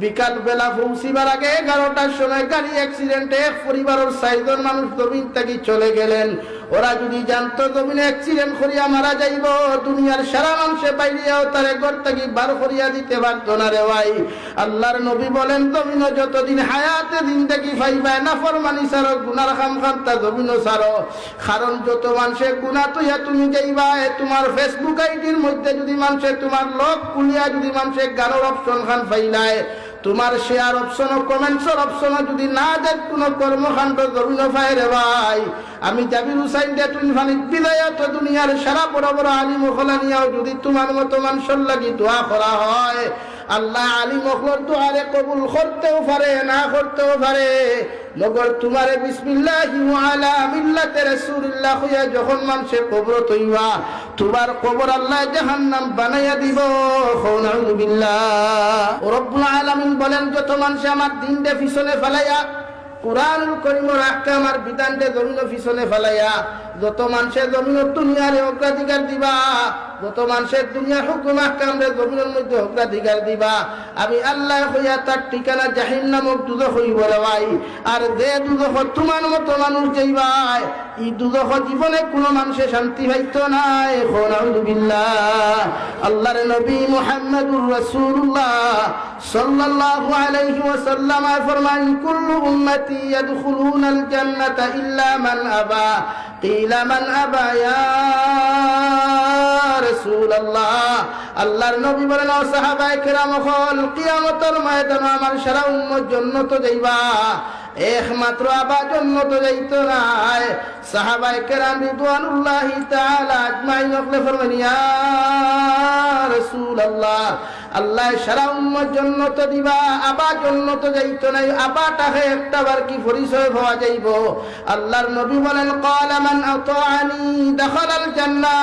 বিকাল বেলা পৌঁছিবার আগে 11টার সময় গাড়ি অ্যাক্সিডেন্টে এক পরিবারের 4 জন মানুষ জমিন থেকে চলে গেলেন। ওরা যদি জানতো জমিনে অ্যাক্সিডেন্ট করিয়া মারা যাইব, দুনিয়ার সারা মানুষে বাইরেও তারে ঘর থেকে বার করিয়া দিতে পারত না রে ভাই। আল্লাহর নবী বলেন, জমিনে যতদিন হায়াতে জিন্দেগি পাইবা, নাফরমানি ছাড়ো, গুনার কাম করতা জমিনও ছাড়ো। কারণ যত মানুষে গুনাহ তৈয়া তুমি যাইবা, তোমার ফেসবুক আইডির মধ্যে যদি মানুষে তোমার লক খুলিয়া যদি মানুষে গানোর অপশন খান পাইলায়, তোমার শেয়ার অপশন ও কমেন্টসের অপশন যদি না দেখ কোন কর্মকাণ্ড জমিন পায় রে ভাই, আমি জাবির হুসাইন দেতুন ফানিক বিদায়ত দুনিয়ার সারা বড় বড় আলিম ওখলা নিয়াও যদি তোমার মতো মানুষের লাগি দোয়া করা হয়, আল্লাহ আলিম ওখলার দোয়ারে কবুল করতেও পারে, না করতেও পারে। মগর তোমারে বিসমিল্লাহি ওয়া আলা মিল্লাতি রাসূলিল্লাহ হইয়া যখন মানুষে কবর তৈবা, তোমার কবর আল্লাহ জাহান্নাম বানাইয়া দিব। নাউযু বিল্লাহ। রব্বুল আলামিন বলেন, যত মানুষ আমার দিনটা পিছনে ফেলাইয়া, কুরআনুল কারীমের আহকাম আর বিধানটা জমিন পিছনে ফেলাইয়া, যত মানুষের জমিন দুনিয়ারে অগ্রাধিকার দিবা, যত মানুষের দুনিয়ার হুকুম আহকামরে জমিনের মধ্যে অগ্রাধিকার দিবা, আমি আল্লাহ হইয়া তার ঠিকানা জাহিম নামক দুজখ হইব রে ভাই। আর যে দুজখ তোমার মতো মানুষ যাইবাই, এই দুজখ জীবনে কোনো মানুষের শান্তি পাইতো নাই। নাউযু বিল্লাহ। আল্লাহর নবী মুহাম্মদুর রাসূলুল্লাহ সাল্লাল্লাহু আলাইহি ওয়াসাল্লাম ফরমান, কুল্লু উম্মতি ইয়াদখুলুনাল জান্নাতা ইল্লা মান আবা। কিলা মান আবা ইয়া রাসূলুল্লাহ। আল্লাহর নবী বলেন, ও সাহাবায়ে কেরাম হল, কিয়ামতের ময়দানে আমার সারা উম্মত জান্নাতে যাইবা, একমাত্র আবা জান্নাতে যাইতো না। সাহাবায়ে কেরাম রিদওয়ানুল্লাহি তাআলা আজমাইন বলে ফরমান ইয়া রাসূলুল্লাহ, আল্লাহ সারা উম্মত জান্নাতে দিবা, আবা জান্নাতে যাইতো না, আবাটাকে একটাবার কি পরিচয় পাওয়া যাইব? আল্লাহর নবী বলেন ক্বালা মান আতাআনি দাখালাল জান্নাহ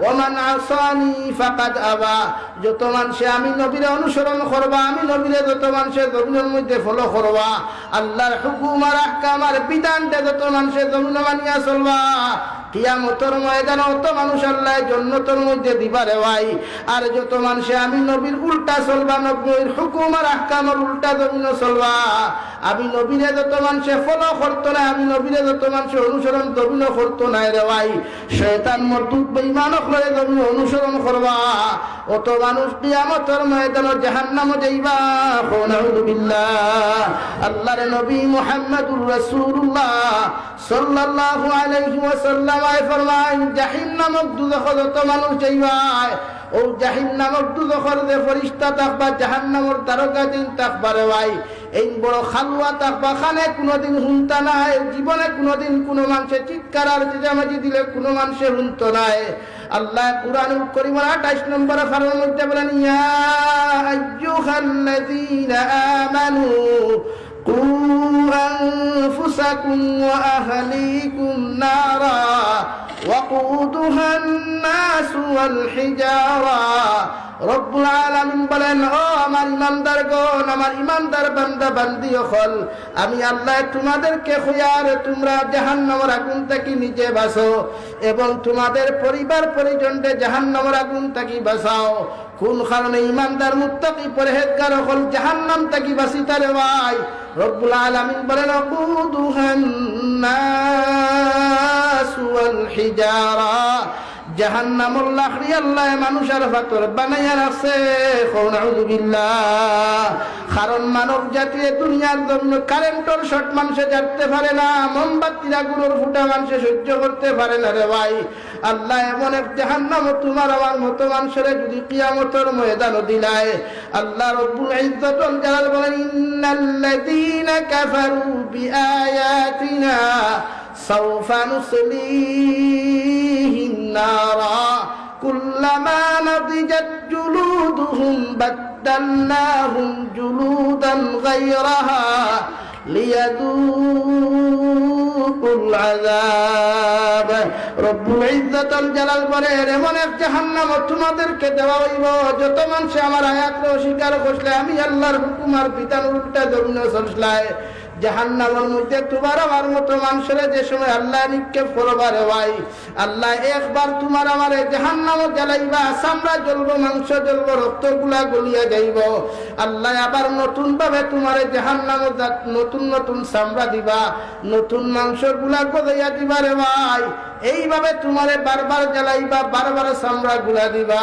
ওয়া মান আসানি ফাকাদ আবা। যত মানুষে আমি নবীর অনুসরণ করবা, আমি নবীরে যত মানুষের জমিনের মধ্যে ফলো করবা, আল্লাহর হুকুম আর আহকাম আর বিধানটা যত মানুষের জমিনে মানিয়া চলবা, কিয়ামতের ময়দানে অত মানুষ আল্লাহ জান্নাতের মধ্যে দিবা রে ভাই। আর যত মানুষে আমি নবীর উল্টা চলবা, নবীর হুকুম আর আহকামের উল্টা জমিনে চলবা, আমি নবীরে যত মানুষে ফলো করতো না, আমি নবীরে যত মানুষে অনুসরণ জমিনে করতো না রে ভাই, শয়তান মরদুদ বেঈমানক লয়ে জমিনে অনুসরণ করবা, অত মানুষ কিয়ামতের ময়দানে জাহান্নামে যাইবা। নাউযু বিল্লাহ। আল্লাহর নবী মুহাম্মদুর রাসূলুল্লাহ সাল্লাল্লাহু আলাইহি ওয়াসাল্লাম ফরমায় জাহিম নামক দুজখে যত মানুষ যাইবা, ও জাহিম নামক দুজখের যে ফেরেশতা থাকবা, জাহান্নামের তারকাদিন থাকবা রে ভাই, এই বড় খালুয়া থাকবা, খানে কোনোদিন হুনতা নাই, জীবনে কোনোদিন কোনো মানুষের চিৎকার আর চেঁচামেচি দিলে কোনো মানুষের হুনতো নাই। আল্লাহ কুরআনুল কারীমের 28 নম্বর ফারার মধ্যে বলেন ইয়া আইয়ুহাল্লাযীনা আমানু কু আনফুসাকুম ওয়া আহলিকুম নারা ওয়াকুদুহান নাস ওয়াল হিজারা। রব্বুল আলামিন বলেন ও আমার ইমানদারগণ, আমার ইমানদার বান্দা বান্দি হল, আমি আল্লাহ তোমাদেরকে খুয়ার তোমরা জাহান্নামের আগুন থেকে নিজে বাঁচো এবং তোমাদের পরিবার পরিজনকে জাহান্নামের আগুন থেকে বাঁচাও। কোন কারণে ইমানদার মুত্তাকি পরহেজগার হল জাহান্নাম থেকে বাঁচিতারে ভাই? রব্বুল আলামিন বলেন ওয়াকুদুহান নাস ওয়াল হিজারা, জাহান্নামুল লাখরি আল্লাহ মানুষের পাথর বানাইয়া রাখছে। নাউযু বিল্লাহ। কারণ মানব জাতি দুনিয়ার জন্য কারেন্টর শর্ট মানুষে জানতে পারে না, মোমবাতির আগুনের ফুটা মানুষে সহ্য করতে পারে না রে ভাই। আল্লাহ এমন এক জাহান্নাম তোমার আমার মতো মানুষের যদি কিয়ামতের ময়দানে দিলায়, আল্লাহ রব্বুল ইজ্জত ওয়াল জালাল বলেন ইন্নাল্লাযীনা কাফারু বিআয়াতিনা সাওফা নুসলিহিম নারা কুল্লামা নাদিজাত জুলুদুহুম বাদদালনাহুম জুলুদান গায়রাহা লিয়াযুকুল আযাব। রব্বুল ইজ্জত ওয়াল জালাল বলেন এমন এক জাহান্নাম তোমাদেরকে দেওয়া হইব, যত মানুষ আমার আয়াতকে অস্বীকার করলে, আমি আল্লাহর হুকুম আর বিধান উল্টা জমিনে চলছলায়, জাহান্নামের মধ্যে তোমার আমার মতো মানুষের যে সময় আল্লাহ নিক্ষেপ করবার ভাই, আল্লাহ একবার তোমার আমার জাহান্নামে জ্বালাইবা, চামড়া জ্বলবো, মাংস জ্বলবো, রক্তগুলা গলিয়া যাইব। আল্লাহ আবার নতুন ভাবে তোমার জাহান্নামে নতুন নতুন চামড়া দিবা, নতুন মাংস গুলা গলাইয়া দিবা রে ভাই। এইভাবে তোমারে বারবার জ্বালাইবা, বারবার চামড়া গুলা দিবা।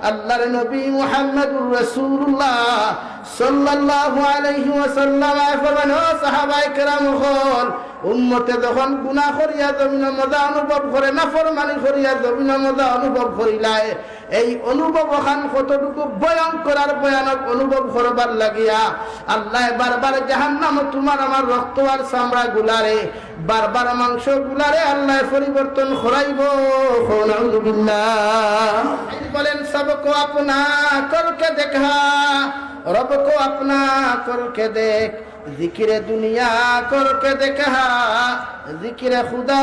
আল্লাহর নবী মুহাম্মদুর রাসূলুল্লাহ সাল্লাল্লাহু আলাইহি ওয়াসাল্লাম ফরমান ও সাহাবায়ে কেরাম হল, উম্মতে যখন গুনাহ করিয়া জমিনে মজা অনুভব করে, নাফরমানি করিয়া জমিনে মজা অনুভব করিলায়, এই অনুভব খান কতটুকু ভয়ঙ্কর আর ভয়ানক অনুভব করবার লাগিয়া আল্লাহ বারবার জাহান্নাম তোমার আমার রক্ত আর চামড়া গুলারে, বারবার মাংস গুলারে আল্লাহ পরিবর্তন করাইব। নাউযু বিল্লাহ। বলেন সবকো আপনা করকে দেখা, रब को अपना करके देख, जिक्र दुनिया करके देखा, जिक्र खुदा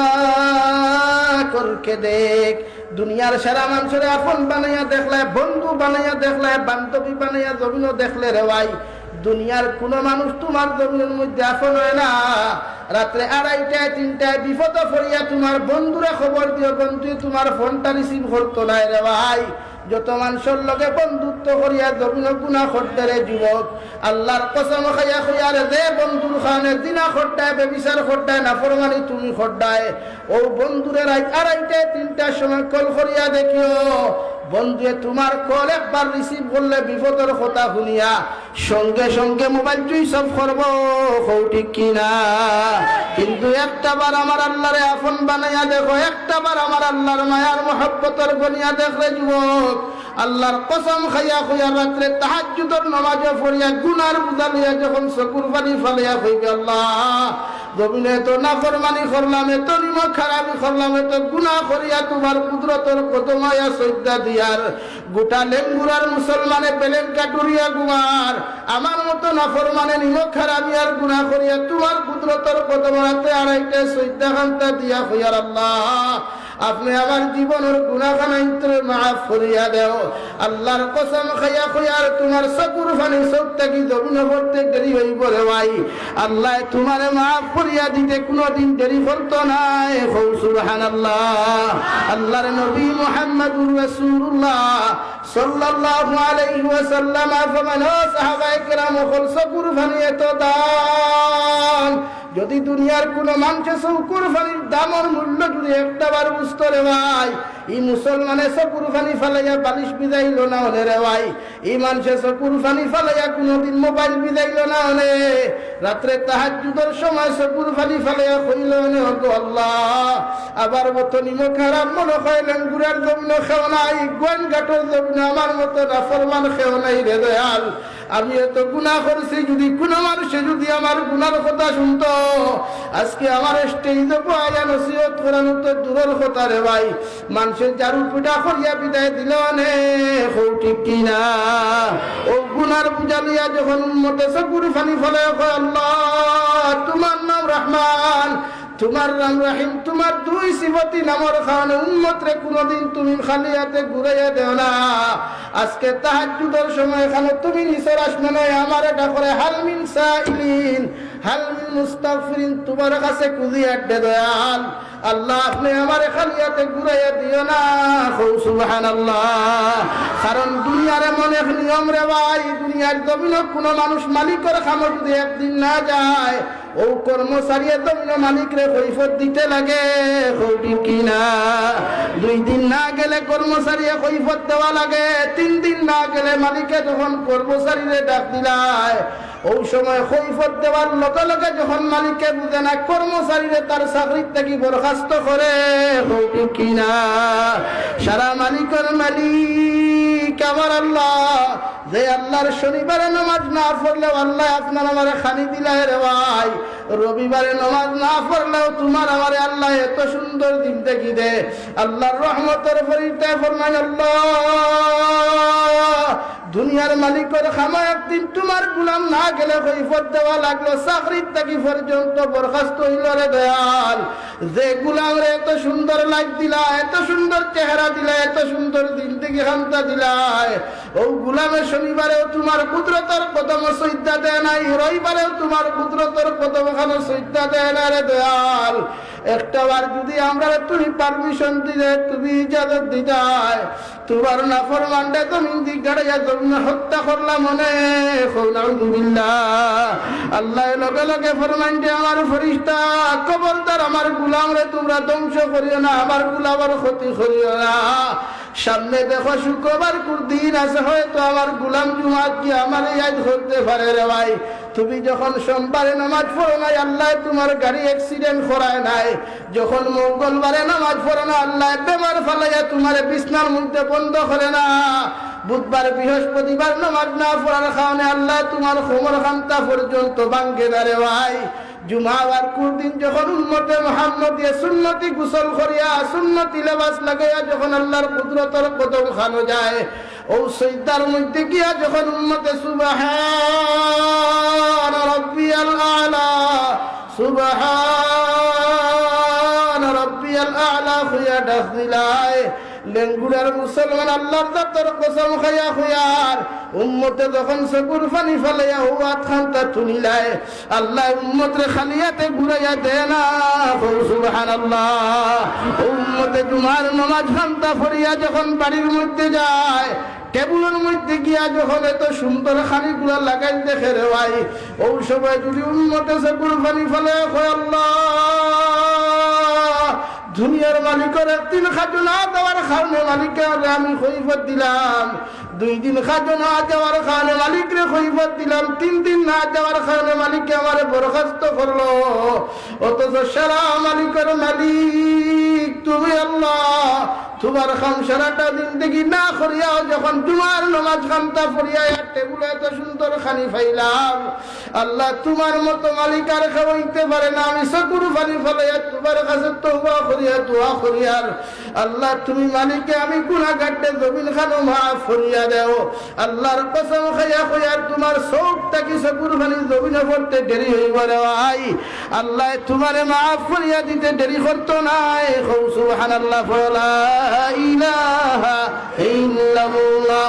करके देख। दुनियार सारा मानुषरे आपन बानाइया देखले, बंधु बानाइया देखले, बान्धबी बानाइया जमीनो देखले रे भाई, দুনিয়ার কোন মানুষ তোমার জমিনের মধ্যে আপন হয় না। রাত্রে 2:30টায় 3টায় বিপদ পড়িয়া তোমার বন্ধুরা খবর দিও, বন্ধু তোমার ফোনটা রিসিভ করতো না রে ভাই। যত মানুষের লগে বন্ধুত্ব করিয়া জমিন গুনাহ করতে রে যুবক, আল্লাহর কসম খাইয়া কইয়ারে যে বন্ধুর খানে দিনা খড্ডায় বেবিচার খড্ডায় নাফরমানি তুমি খড্ডায়, ও বন্ধুরে রাত 2:30টায় 3টার সময় কল করিয়া দেখিও, বন্ধুয়ে তোমার কল একবার রিসিভ করলে বিপদের কথা শুনিয়া সঙ্গে সঙ্গে মোবাইল সুইচ অফ করবো, ঠিক কিনা? কিন্তু একটাবার আমার আল্লাহরে আপন বানাইয়া দেখো, একটাবার আমার আল্লাহর মায়ার মহব্বতের বনিয়া দেখলে যুবক, আল্লাহর কসম খাইয়া কইয়া রাত্রে তাহাজ্জুদের নামাজে পড়িয়া গুনার বুঝা লইয়া যখন চকুর পানি ফালাইয়া কইবে আল্লাহ জমিনে তো নাফরমানি করলাম, এত নিমক খারাপি করলাম, এত গুনাহ করিয়া তোমার কুদরতের কত মায়া সজ্জা দিয়ার গোটা লেঙ্গুরার মুসলমানে বেলেন কাটুরিয়া গুমার আমার মতো নাফরমানে নিমক খারাপি আর গুনাহ করিয়া তোমার কুদরতের কত মায়াতে আড়াইটা সজ্জা খান্তা দিয়া হইয়ার আল্লাহ আপনি আমার জীবনের গুনাহখানাইতে মাফ করিয়া দেও। আল্লাহর কসম খাইয়া কইয়ার তোমার চকুর পানি চোখ থেকে জমিনে পড়তে দেরি হইব রে ভাই, আল্লাহ তোমারে মাফ করিয়া দিতে কোনোদিন দেরি করতো নাই। সুবহানাল্লাহ। আল্লাহর নবী মুহাম্মদুর রাসূলুল্লাহ সাল্লাল্লাহু আলাইহি ওয়াসাল্লাম ফরমান ও সাহাবায়ে কেরাম চকুর পানি এত দাম, যদি দুনিয়ার কোন মানুষের চকুর পানির দামের মূল্য যদি একটাবার বুঝতো রে ভাই, এই মুসলমানের চকুর পানি ফালাইয়া বালিশ বিজাইল না হলে রে ভাই, এই মানুষের চকুর পানি ফালাইয়া কোনোদিন মোবাইল বিজাইল না হলে, রাত্রে তাহাজ্জুদের সময় চকুর পানি ফালাইয়া কইল না হতো আল্লাহ আবার মতো নিমক খারাপ মনে কইলেন গুড়ার জমিন খেও নাই, গোয়ান ঘাটর জমিন আমার মতো নাফরমান খেও নাই রে দয়াল। আমি এত গুনাহ করছি, যদি কোনো মানুষে যদি আমার গুনার কথা শুনতো আজকে আমার স্টেজে পায়া নসিহত করানো তো দূরের কথা রে ভাই, মানুষের জারু পিঠা করিয়া বিদায় দিল নে ঠিক কিনা। ও গুনার পূজা লইয়া যখন উম্মতে চকুর পানি ফলে আল্লাহ তোমার নাম রহমান, তোমার নাম রাহিম, তোমার দুই সিফতি নামের কারণে উম্মতরে কোনদিন তুমি খালি হাতে ঘুরাইয়া দেও না। আজকে তাহাজ্জুদের সময় এখানে তুমি নিচের আসমানে আমার এটা করে হালমিন সাইলিন হালমিন মুস্তাগফিরিন তোমার কাছে খুঁজিয়া দে দয়াল আল্লাহ আপনি আমার খালি হাতে ঘুরাইয়া দিও না। সুবহানাল্লাহ। কারণ দুনিয়ার এমন এক নিয়ম রে ভাই, দুনিয়ার জমিনে কোনো মানুষ মালিকের খামর যদি একদিন না যায় ও কর্মচারী জমিন মালিকরে কৈফত দিতে লাগে ঠিক কিনা। 2 দিন না গেলে কর্মচারী কৈফত দেওয়া লাগে, 3 দিন না গেলে মালিকে যখন কর্মচারীরে ডাক দিলায় ওই সময় কৈফত দেওয়ার লগে লগে যখন মালিকে বুঝে না কর্মচারীরে তার চাকরির থেকে বরখাস্ত করে ঠিক কিনা। সারা মালিকের মালিক আমার আল্লাহ, যে আল্লাহর শনিবারে নামাজ না পড়লেও আল্লাহ আপনার আমার খানি দিলায় রে ভাই, রবিবারে নামাজ না পড়লেও তোমার আমার আল্লাহ এত সুন্দর দিন দেখি দে। আল্লাহর রহমতের পরিচয় ফরমান আল্লাহ দুনিয়ার মালিকের খামা একদিন তোমার গুলাম না গেলে কৈফত দেওয়া লাগলো, চাকরির থেকে পর্যন্ত বরখাস্ত হইল রে দয়াল। যে গুলাম রে এত সুন্দর লাইফ দিলা, এত সুন্দর চেহারা দিলা, এত সুন্দর জিন্দেগি খান্তা দিলায়, ও গুলামের শনিবারেও তোমার কুদরতের কদম সজ্জা দেয় নাই, রবিবারেও তোমার কুদরতের কদম খানো সজ্জা দেয় না রে দয়াল। একটা বার যদি আমরা তুমি পারমিশন দিলে, তুমি ইজাজত দিতাই, তোমার নাফরমানটা তুমি দিগাড়াইয়া জমিন হত্যা করলাম মনে আল্লাহ লগে লগে ফরমান যে আমার ফেরেশতা খবরদার আমার গুলাম রে তোমরা ধ্বংস করিও না, আমার গুলামের ক্ষতি করিও না। সামনে দেখো শুক্রবার দিন আছে, হয়তো আমার গুলাম জুমা কি আমার ইয়াদ করতে পারে রে ভাই। তুমি যখন সোমবারে নামাজ পড়ো নাই আল্লাহ তোমার গাড়ি অ্যাক্সিডেন্ট করায় নাই, যখন মঙ্গলবারে নামাজ পড়ো না আল্লাহ বেমার ফালাইয়া তোমার বিছনার মধ্যে বন্ধ করে না, বুধবার বৃহস্পতিবার নামাজ না পড়ার কারণে আল্লাহ তোমার কোমর খান্তা পর্যন্ত ভাঙ্গে না রে ভাই। জুমাবার দিন যখন উম্মতে মুহাম্মদিয়া সুন্নতি গোসল করিয়া সুন্নতি লেবাস লাগাইয়া যখন আল্লাহর কুদরতের কদম খানো যায়, ও সিজদার মধ্যে গিয়া যখন উম্মতে সুবহান রাব্বিয়াল আলা সুবহান রাব্বিয়াল আলা হইয়া ডাক দিলায়, লেঙ্গুড়ার মুসলমান আল্লাহর জাতের কসম খাইয়া খুয়ার উম্মতে যখন চকুর পানি ফালাইয়া হুয়াত খান্তা তুলিলায়, আল্লাহ উম্মতরে খালিয়াতে ঘুরাইয়া দেয় না। সুবহানাল্লাহ। উম্মতে জুমার নামাজ খান্তা পড়িয়া যখন বাড়ির মধ্যে যায়, টেবুলের মধ্যে গিয়া যখন এত সুন্দর খানিগুলা লাগাই দেখে রে ভাই, ওই সময় যদি উম্মতে চকুর পানি ফেলে আল্লাহ দুনিয়ার মালিকের 3 খাদ্য না দেওয়ার কারণে মালিককে আমি কৈফত দিলাম, 2 দিন খাদ্য না দেওয়ার কারণে মালিকরে কৈফত দিলাম, 3 দিন না দেওয়ার কারণে মালিককে আমার বরখাস্ত করলো, অথচ সারা মালিকের মালিক তুমি আল্লাহ, তোমার খাম সারাটা জিন্দগি না করিয়াও যখন তোমার নামাজ খামটা পড়িয়া টেবিলে এত সুন্দর খানি পাইলাম আল্লাহ তোমার মতো মালিক আর খাওয়াইতে পারে না আমি চকুর পানি ফলাইয়া তোমার কাছে তওবা করিয়া দোয়া করিয়ার আল্লাহ তুমি মালিকে আমি গুনাহগারদের জমিন খানো মাফ করিয়া দাও আল্লাহর কসম খাইয়া কইয়ার তোমার চোখটা কি চকুর পানি জমিনে পড়তে দেরি হইব রে ভাই আল্লাহ তোমারে মাফ করিয়া দিতে দেরি করতো নাই সুবহানাল্লাহ লা ইলাহা ইল্লাল্লাহ